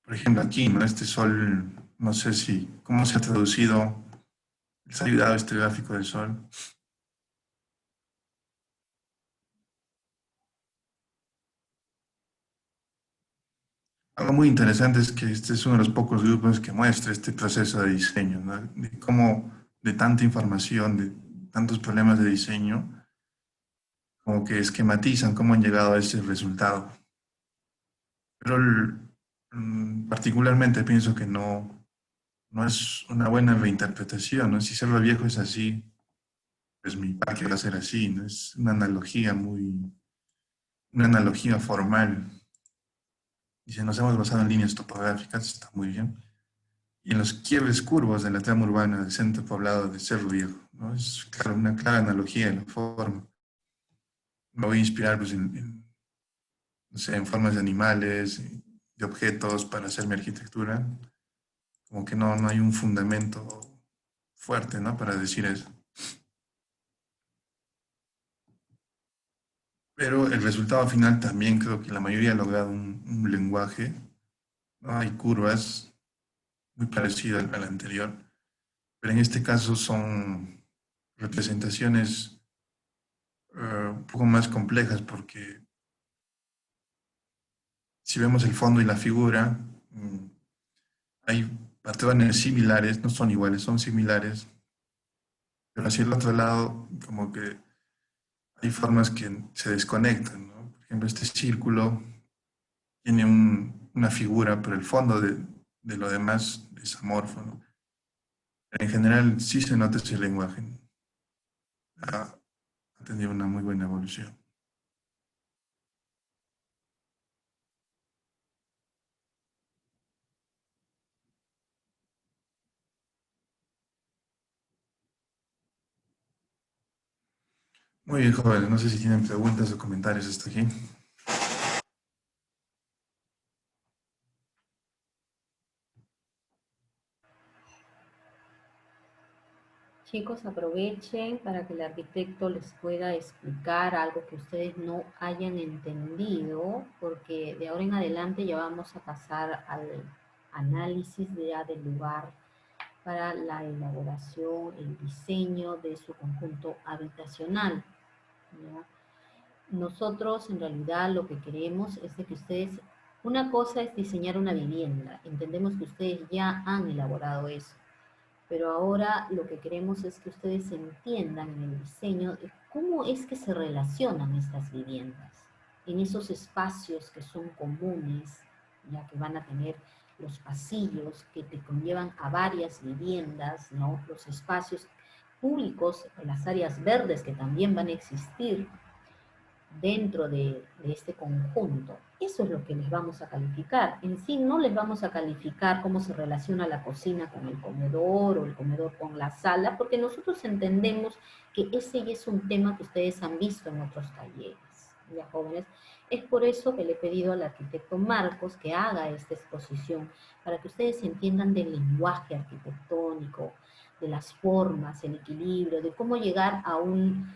por ejemplo, aquí, ¿no? Este sol, no sé si, ¿cómo se ha traducido? ¿Les ha ayudado este gráfico del sol? Algo muy interesante es que este es uno de los pocos grupos que muestra este proceso de diseño, ¿no? De cómo de tanta información, de tantos problemas de diseño, como que esquematizan cómo han llegado a ese resultado. Pero particularmente pienso que no es una buena reinterpretación, ¿no? Si Cerro Viejo es así, pues mi parque va a ser así, ¿no? Es una analogía formal. Y si nos hemos basado en líneas topográficas, está muy bien. Y en los quiebres curvos de la trama urbana del centro poblado de Cerro Viejo, ¿no? Es claro, una clara analogía de la forma. Me voy a inspirar pues, no sé, en formas de animales, de objetos para hacer mi arquitectura. Como que no hay un fundamento fuerte, ¿no? Para decir eso. Pero el resultado final también creo que la mayoría ha logrado un lenguaje, ¿no? Hay curvas muy parecidas al anterior, pero en este caso son representaciones un poco más complejas porque si vemos el fondo y la figura, hay patrones similares, no son iguales, son similares, pero hacia el otro lado como que hay formas que se desconectan, ¿no? Por ejemplo, este círculo tiene una figura, pero el fondo de lo demás es amorfo, ¿no? Pero en general sí se nota ese lenguaje, ¿no? Ha tenido una muy buena evolución. Muy bien, jóvenes, no sé si tienen preguntas o comentarios hasta aquí. Chicos, aprovechen para que el arquitecto les pueda explicar algo que ustedes no hayan entendido, porque de ahora en adelante ya vamos a pasar al análisis del lugar para la elaboración, el diseño de su conjunto habitacional, ¿ya? Nosotros en realidad lo que queremos es de que ustedes, una cosa es diseñar una vivienda, entendemos que ustedes ya han elaborado eso, pero ahora lo que queremos es que ustedes entiendan en el diseño de cómo es que se relacionan estas viviendas, en esos espacios que son comunes, ya que van a tener los pasillos que te conllevan a varias viviendas, ¿no? Los espacios públicos, las áreas verdes que también van a existir dentro de este conjunto. Eso es lo que les vamos a calificar. En sí no les vamos a calificar cómo se relaciona la cocina con el comedor o el comedor con la sala, porque nosotros entendemos que ese ya es un tema que ustedes han visto en otros talleres, ya jóvenes. Es por eso que le he pedido al arquitecto Marcos que haga esta exposición, para que ustedes entiendan del lenguaje arquitectónico, de las formas, el equilibrio, de cómo llegar a un...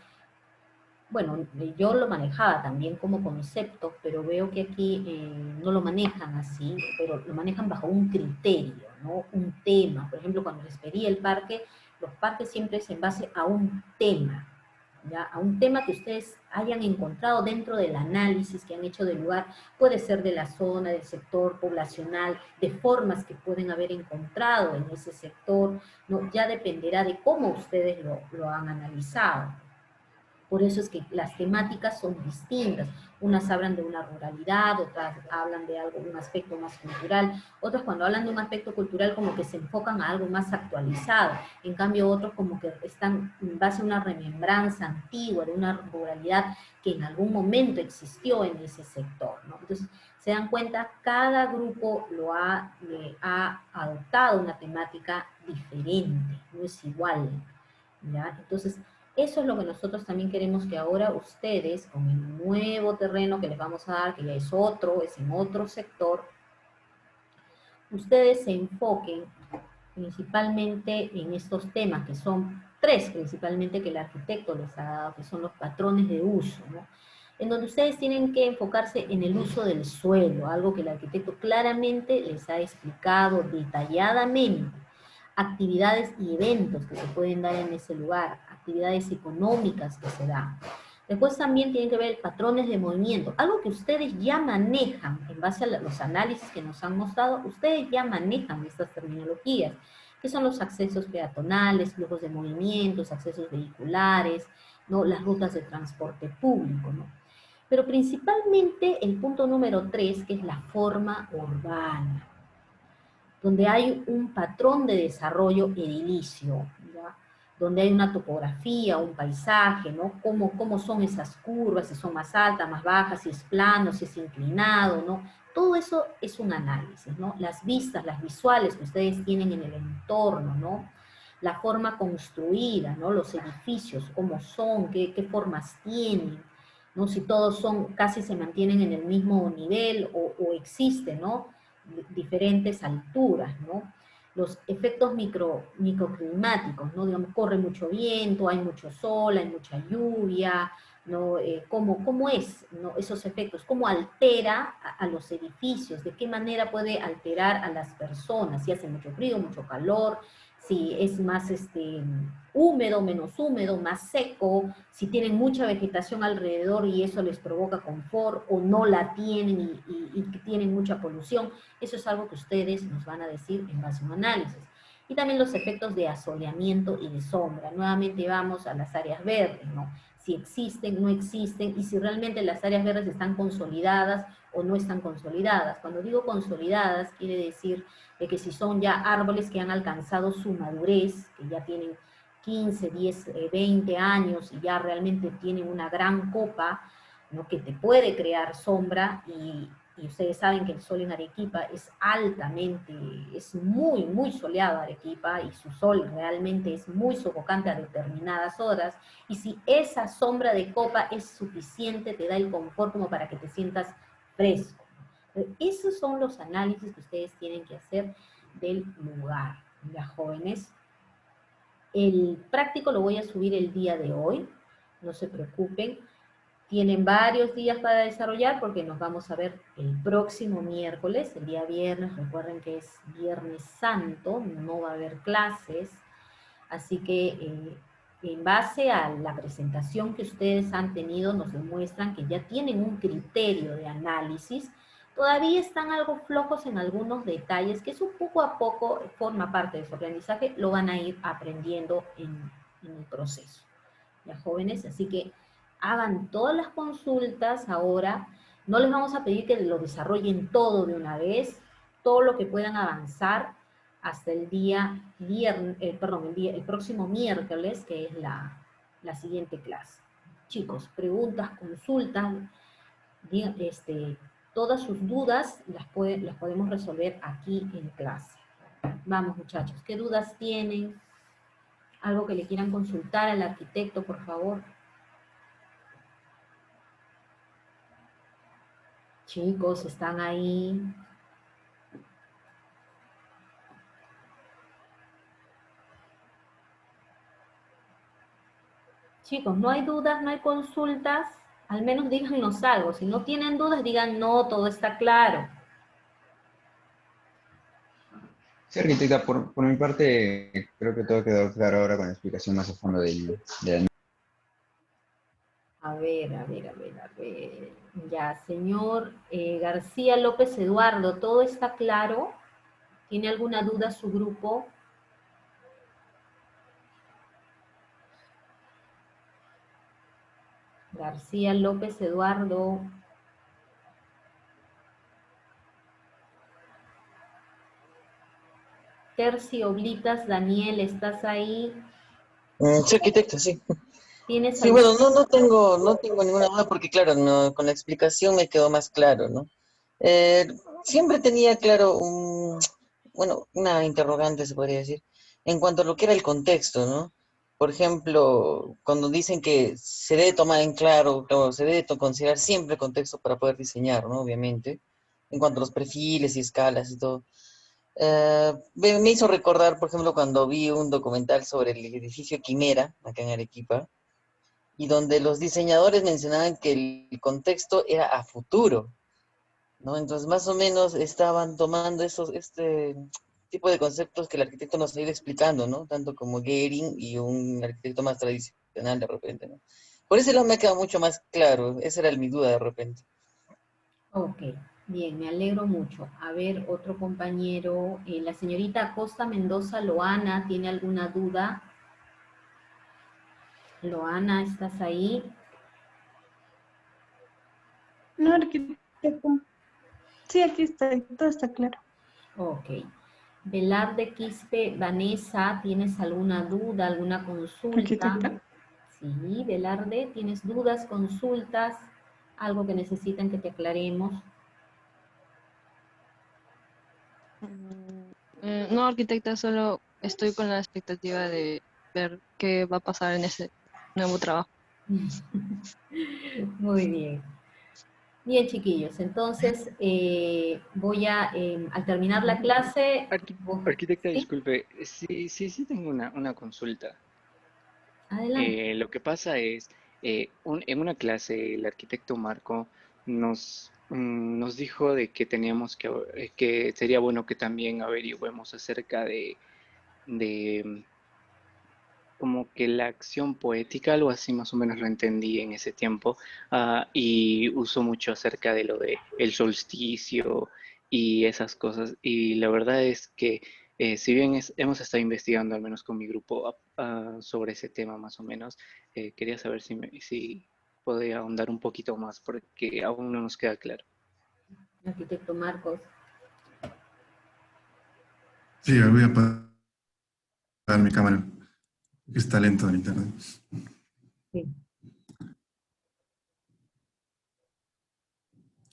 Bueno, yo lo manejaba también como concepto, pero veo que aquí no lo manejan así, pero lo manejan bajo un criterio, ¿no? Un tema. Por ejemplo, cuando les pedí el parque, los parques siempre es en base a un tema, ¿ya? A un tema que ustedes hayan encontrado dentro del análisis que han hecho del lugar. Puede ser de la zona, del sector poblacional, de formas que pueden haber encontrado en ese sector, ¿no? Ya dependerá de cómo ustedes lo han analizado. Por eso es que las temáticas son distintas. Unas hablan de una ruralidad, otras hablan de algo, un aspecto más cultural. Otras cuando hablan de un aspecto cultural como que se enfocan a algo más actualizado. En cambio otros como que están en base a una remembranza antigua de una ruralidad que en algún momento existió en ese sector, ¿no? Entonces, se dan cuenta, cada grupo le ha adoptado una temática diferente, no es igual, ¿ya? Entonces, eso es lo que nosotros también queremos que ahora ustedes, con el nuevo terreno que les vamos a dar, que ya es otro, es en otro sector, ustedes se enfoquen principalmente en estos temas, que son tres principalmente que el arquitecto les ha dado, que son los patrones de uso, ¿no? En donde ustedes tienen que enfocarse en el uso del suelo, algo que el arquitecto claramente les ha explicado detalladamente, actividades y eventos que se pueden dar en ese lugar, actividades económicas que se dan. Después también tienen que ver patrones de movimiento, algo que ustedes ya manejan en base a los análisis que nos han mostrado, ustedes ya manejan estas terminologías, que son los accesos peatonales, flujos de movimientos, accesos vehiculares, ¿no? Las rutas de transporte público, ¿no? Pero principalmente el punto número 3, que es la forma urbana, donde hay un patrón de desarrollo edilicio, ¿ya? Donde hay una topografía, un paisaje, ¿no? Cómo son esas curvas, si son más altas, más bajas, si es plano, si es inclinado, ¿no? Todo eso es un análisis, ¿no? Las vistas, las visuales que ustedes tienen en el entorno, ¿no? La forma construida, ¿no? Los edificios, cómo son, qué formas tienen, ¿no? Si todos son, casi se mantienen en el mismo nivel o existe, ¿no? Diferentes alturas, ¿no? Los efectos microclimáticos, ¿no? Digamos, corre mucho viento, hay mucho sol, hay mucha lluvia, ¿no? ¿Cómo es, ¿no? Esos efectos? ¿Cómo altera a los edificios? ¿De qué manera puede alterar a las personas? Si hace mucho frío, mucho calor, si es más húmedo, menos húmedo, más seco, si tienen mucha vegetación alrededor y eso les provoca confort, o no la tienen y tienen mucha polución. Eso es algo que ustedes nos van a decir en base a un análisis. Y también los efectos de asoleamiento y de sombra. Nuevamente vamos a las áreas verdes, ¿no? Si existen, no existen, y si realmente las áreas verdes están consolidadas o no están consolidadas. Cuando digo consolidadas, quiere decir de que si son ya árboles que han alcanzado su madurez, que ya tienen 15, 10, 20 años y ya realmente tienen una gran copa, ¿no? Que te puede crear sombra y ustedes saben que el sol en Arequipa es altamente, es muy, muy soleado Arequipa y su sol realmente es muy sofocante a determinadas horas y si esa sombra de copa es suficiente, te da el confort como para que te sientas fresco. Esos son los análisis que ustedes tienen que hacer del lugar, ya jóvenes. El práctico lo voy a subir el día de hoy, no se preocupen. Tienen varios días para desarrollar porque nos vamos a ver el próximo miércoles, el día viernes. Recuerden que es Viernes Santo, no va a haber clases. Así que en base a la presentación que ustedes han tenido, nos demuestran que ya tienen un criterio de análisis. Todavía están algo flojos en algunos detalles, que eso poco a poco forma parte de su aprendizaje, lo van a ir aprendiendo en el proceso. Ya jóvenes, así que hagan todas las consultas ahora, no les vamos a pedir que lo desarrollen todo de una vez, todo lo que puedan avanzar hasta el día viernes, el próximo miércoles, que es la siguiente clase. Chicos, preguntas, consultas, todas sus dudas las podemos resolver aquí en clase. Vamos, muchachos, ¿qué dudas tienen? ¿Algo que le quieran consultar al arquitecto, por favor? Chicos, ¿están ahí? Chicos, no hay dudas, no hay consultas, al menos díganos algo. Si no tienen dudas, digan no, todo está claro. Sí, arquitecta, por mi parte, creo que todo quedó claro ahora con la explicación más a fondo del. A ver, a ver, a ver, a ver. Ya, señor García López Eduardo, ¿todo está claro? ¿Tiene alguna duda su grupo? García López Eduardo. Terci Oblitas, Daniel, ¿estás ahí? Sí, arquitecto, sí. ¿Tienes Sí, algún... bueno, no tengo ninguna duda porque, claro, no, con la explicación me quedó más claro, ¿no? Eh, Siempre tenía claro bueno, una interrogante, se podría decir, en cuanto a lo que era el contexto, ¿no? Por ejemplo, cuando dicen que se debe tomar en claro, se debe considerar siempre el contexto para poder diseñar, ¿no? Obviamente, en cuanto a los perfiles y escalas y todo. Me hizo recordar, por ejemplo, cuando vi un documental sobre el edificio Quimera, acá en Arequipa, y donde los diseñadores mencionaban que el contexto era a futuro, ¿no? Entonces, más o menos estaban tomando este tipo de conceptos que el arquitecto nos ha ido explicando, ¿no? Tanto como Gehring y un arquitecto más tradicional de repente, ¿no? Por ese lado me ha quedado mucho más claro, esa era mi duda de repente. Ok, bien, me alegro mucho. A ver, otro compañero, la señorita Acosta Mendoza Loana, ¿tiene alguna duda? Loana, ¿estás ahí? No, arquitecto. Sí, aquí está, todo está claro. Ok. Velarde Quispe, Vanessa, ¿tienes alguna duda, alguna consulta? Arquitecta. Sí, Velarde, ¿tienes dudas, consultas, algo que necesitan que te aclaremos? No, arquitecta, solo estoy con la expectativa de ver qué va a pasar en ese nuevo trabajo. Muy bien. Bien, chiquillos, entonces voy a, al terminar la clase, Arquitecta, ¿sí? disculpe, sí tengo una consulta. Adelante. Lo que pasa es, en una clase el arquitecto Marco nos dijo de que teníamos que sería bueno que también averigüemos acerca de como que la acción poética, algo así más o menos lo entendí en ese tiempo, y uso mucho acerca de lo de el solsticio y esas cosas. Y la verdad es que si bien hemos estado investigando, al menos con mi grupo, sobre ese tema más o menos, quería saber si podía ahondar un poquito más, porque aún no nos queda claro. Arquitecto Marcos. Sí, voy a apagar mi cámara, que está lento el internet. Sí.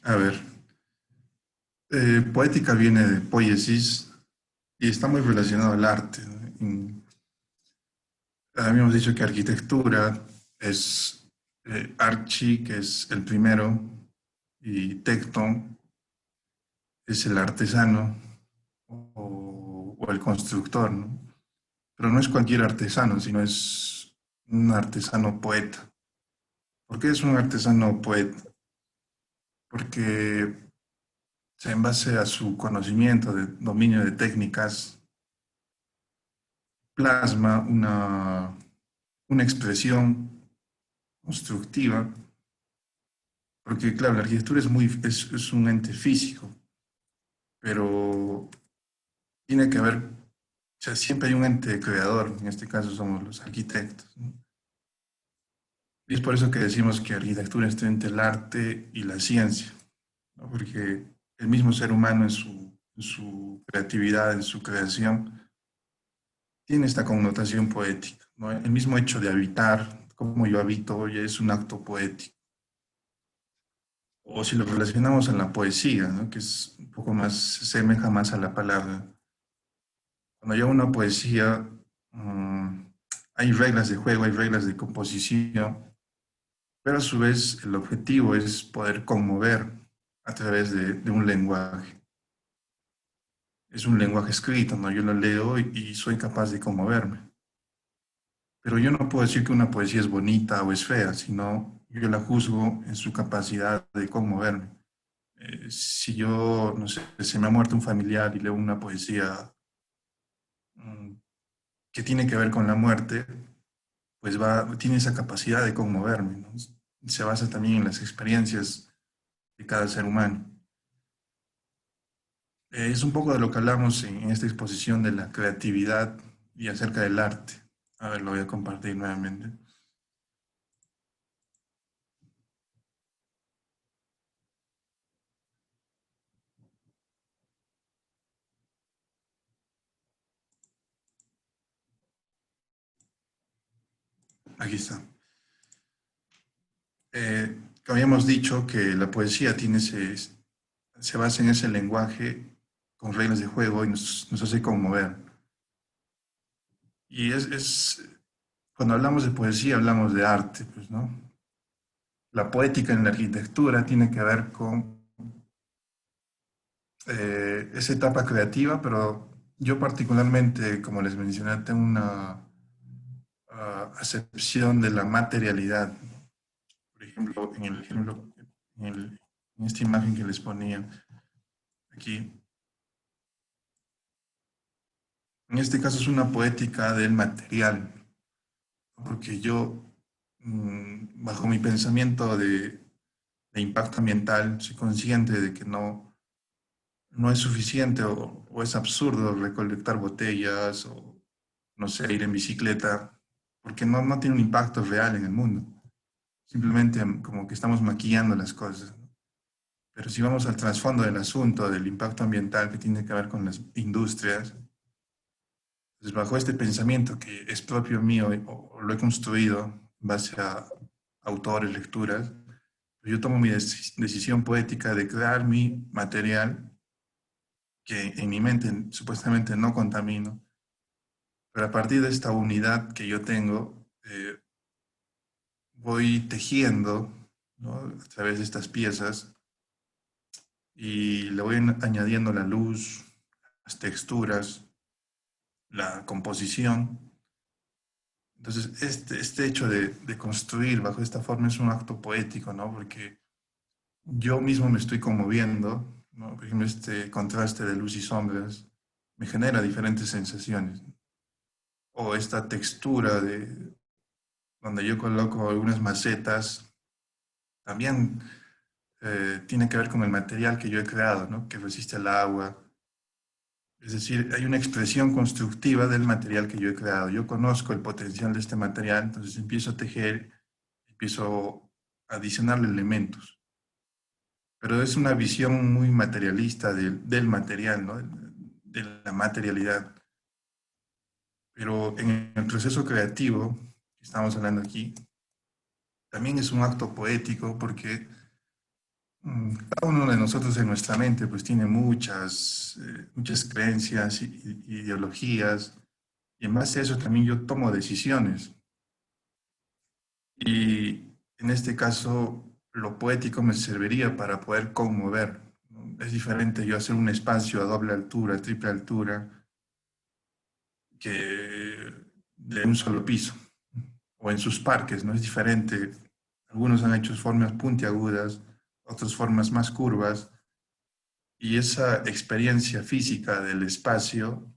A ver, poética viene de poiesis y está muy relacionado al arte, ¿no? Habíamos dicho que arquitectura es Archi, que es el primero, y Tecton es el artesano o el constructor, ¿no? Pero no es cualquier artesano, sino es un artesano poeta. ¿Por qué es un artesano poeta? Porque en base a su conocimiento de dominio de técnicas, plasma una expresión constructiva, porque claro, la arquitectura es un ente físico, pero tiene que haber, o sea, siempre hay un ente creador, en este caso somos los arquitectos, ¿no? Y es por eso que decimos que arquitectura está entre el arte y la ciencia, ¿no? Porque el mismo ser humano en su en su creatividad, en su creación, tiene esta connotación poética, ¿no? El mismo hecho de habitar, como yo habito, ya es un acto poético. O si lo relacionamos en la poesía, ¿no? Que es un poco más, se asemeja más a la palabra. Cuando yo hago una poesía, hay reglas de juego, hay reglas de composición, pero a su vez el objetivo es poder conmover a través de un lenguaje. Es un lenguaje escrito, ¿no? Yo lo leo y soy capaz de conmoverme. Pero yo no puedo decir que una poesía es bonita o es fea, sino yo la juzgo en su capacidad de conmoverme. Si yo, no sé, se me ha muerto un familiar y leo una poesía mm, que tiene que ver con la muerte, pues tiene esa capacidad de conmoverme, ¿no? Se basa también en las experiencias de cada ser humano. Es un poco de lo que hablamos en esta exposición de la creatividad y acerca del arte. A ver, lo voy a compartir nuevamente. Aquí está. Habíamos dicho que la poesía se basa en ese lenguaje con reglas de juego y nos hace conmover. Y cuando hablamos de poesía, hablamos de arte, pues, ¿no? La poética en la arquitectura tiene que ver con esa etapa creativa, pero yo particularmente, como les mencioné, tengo una acepción de la materialidad. Por ejemplo, en esta imagen que les ponía aquí, en este caso es una poética del material, porque yo, bajo mi pensamiento de impacto ambiental, soy consciente de que no es suficiente o es absurdo recolectar botellas o, no sé, ir en bicicleta, porque no tiene un impacto real en el mundo. Simplemente como que estamos maquillando las cosas, ¿no? Pero si vamos al trasfondo del asunto, del impacto ambiental que tiene que ver con las industrias, pues bajo este pensamiento que es propio mío o lo he construido en base a autores, lecturas, pues yo tomo mi decisión poética de crear mi material que en mi mente supuestamente no contamino, pero a partir de esta unidad que yo tengo, voy tejiendo, ¿no? A través de estas piezas y le voy añadiendo la luz, las texturas, la composición. Entonces, este hecho de construir bajo esta forma es un acto poético, ¿no? Porque yo mismo me estoy conmoviendo, ¿no? Por ejemplo, este contraste de luz y sombras me genera diferentes sensaciones. O esta textura donde yo coloco algunas macetas, también tiene que ver con el material que yo he creado, ¿no? Que resiste el agua. Es decir, hay una expresión constructiva del material que yo he creado. Yo conozco el potencial de este material, entonces empiezo a tejer, empiezo a adicionarle elementos. Pero es una visión muy materialista del material, ¿no? De la materialidad. Pero en el proceso creativo que estamos hablando aquí, también es un acto poético porque cada uno de nosotros en nuestra mente pues tiene muchas creencias y ideologías, y en base a eso también yo tomo decisiones. Y en este caso lo poético me serviría para poder conmover, ¿no? Es diferente yo hacer un espacio a doble altura, triple altura, que de un solo piso, o en sus parques, ¿no? Es diferente. Algunos han hecho formas puntiagudas, otras formas más curvas, y esa experiencia física del espacio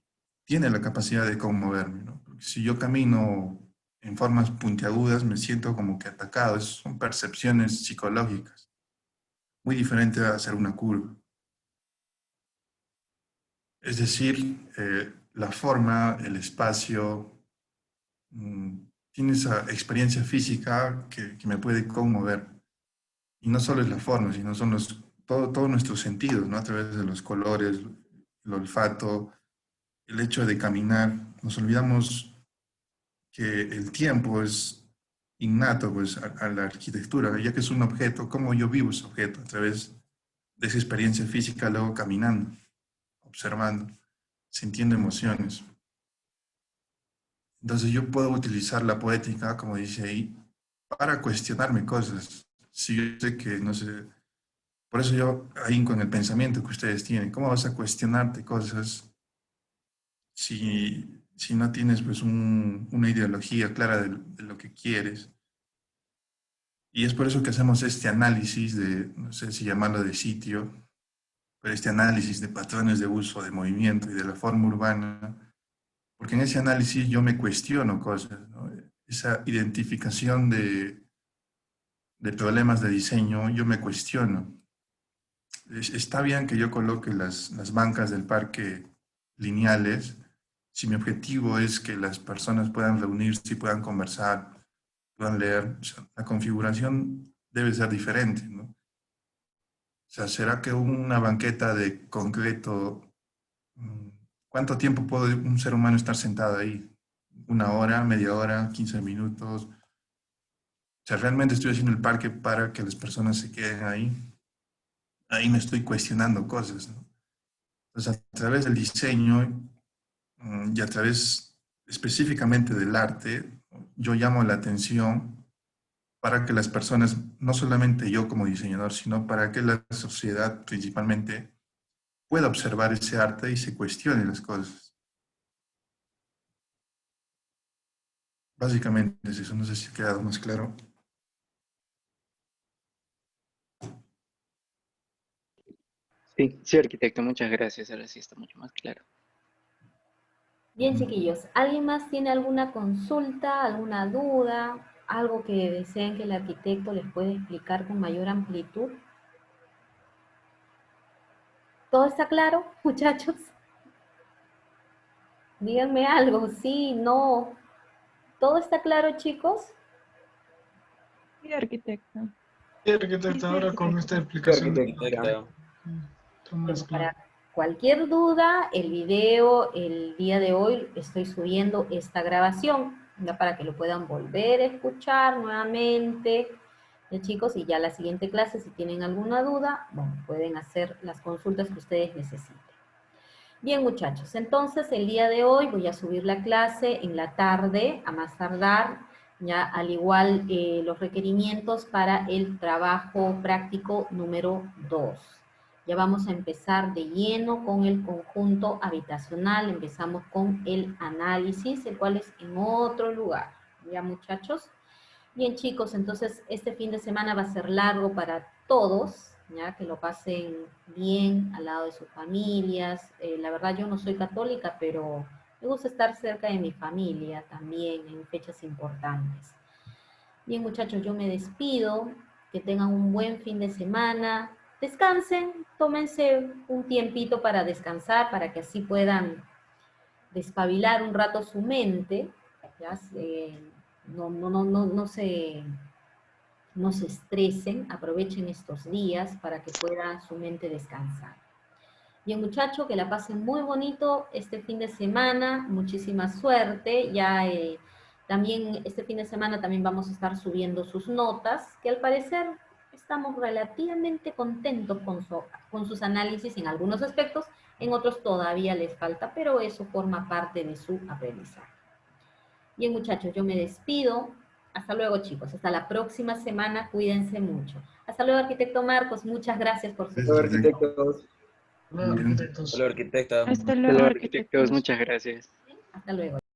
tiene la capacidad de conmoverme, ¿no? Porque si yo camino en formas puntiagudas, me siento como que atacado. Son percepciones psicológicas, muy diferente a hacer una curva. Es decir, la forma, el espacio, tiene esa experiencia física que me puede conmover. Y no solo es la forma, sino son todos nuestros sentidos, ¿no? A través de los colores, el olfato, el hecho de caminar. Nos olvidamos que el tiempo es innato pues, a la arquitectura, ya que es un objeto, cómo yo vivo ese objeto a través de esa experiencia física, luego caminando, observando, sintiendo emociones. Entonces yo puedo utilizar la poética, como dice ahí, para cuestionarme cosas. Si yo sé que, no sé, por eso yo ahí con el pensamiento que ustedes tienen, ¿cómo vas a cuestionarte cosas si no tienes pues una ideología clara de lo que quieres? Y es por eso que hacemos este análisis de, no sé si llamarlo de sitio, pero este análisis de patrones de uso, de movimiento y de la forma urbana, porque en ese análisis yo me cuestiono cosas, ¿no? Esa identificación de problemas de diseño, yo me cuestiono. Está bien que yo coloque las bancas del parque lineales, si mi objetivo es que las personas puedan reunirse y puedan conversar, puedan leer, o sea, la configuración debe ser diferente, ¿no? O sea, ¿será que una banqueta de concreto, cuánto tiempo puede un ser humano estar sentado ahí? ¿Una hora, media hora, 15 minutos? O sea, ¿realmente estoy haciendo el parque para que las personas se queden ahí? Ahí me estoy cuestionando cosas, ¿no? Entonces, a través del diseño y a través específicamente del arte, yo llamo la atención para que las personas, no solamente yo como diseñador, sino para que la sociedad principalmente pueda observar ese arte y se cuestione las cosas. Básicamente es eso, no sé si ha quedado más claro. Sí, sí, arquitecto, muchas gracias. Ahora sí está mucho más claro. Bien, chiquillos, ¿alguien más tiene alguna consulta, alguna duda, algo que deseen que el arquitecto les pueda explicar con mayor amplitud? ¿Todo está claro, muchachos? Díganme algo, sí, no. ¿Todo está claro, chicos? Sí, arquitecta. Sí, Sí, arquitecta, sí, ahora con arquitecta. esta explicación de Arquitecto. todo más Bueno, claro. para cualquier duda, el video el día de hoy estoy subiendo esta grabación, ya para que lo puedan volver a escuchar nuevamente. Chicos, y ya la siguiente clase, si tienen alguna duda, bueno, pueden hacer las consultas que ustedes necesiten. Bien, muchachos, entonces el día de hoy voy a subir la clase en la tarde, a más tardar, ya al igual los requerimientos para el trabajo práctico número 2. Ya vamos a empezar de lleno con el conjunto habitacional, empezamos con el análisis, el cual es en otro lugar. ¿Ya, muchachos? Bien, chicos, entonces este fin de semana va a ser largo para todos, ¿ya? Que lo pasen bien al lado de sus familias. La verdad, yo no soy católica, pero me gusta estar cerca de mi familia también en fechas importantes. Bien, muchachos, yo me despido. Que tengan un buen fin de semana. Descansen, tómense un tiempito para descansar, para que así puedan despabilar un rato su mente, ¿ya? No se estresen, aprovechen estos días para que pueda su mente descansar. Bien, muchachos, que la pasen muy bonito este fin de semana, muchísima suerte. Ya también este fin de semana también vamos a estar subiendo sus notas, que al parecer estamos relativamente contentos con sus análisis en algunos aspectos, en otros todavía les falta, pero eso forma parte de su aprendizaje. Bien, muchachos, yo me despido. Hasta luego, chicos. Hasta la próxima semana. Cuídense mucho. Hasta luego, arquitecto Marcos. Muchas gracias por su Gracias, Hola, tiempo. arquitecto. arquitectos. Hola, Bien. arquitectos. Hola, arquitecta. Hasta Hasta luego, luego, arquitectos. arquitectos, muchas gracias. Hasta luego.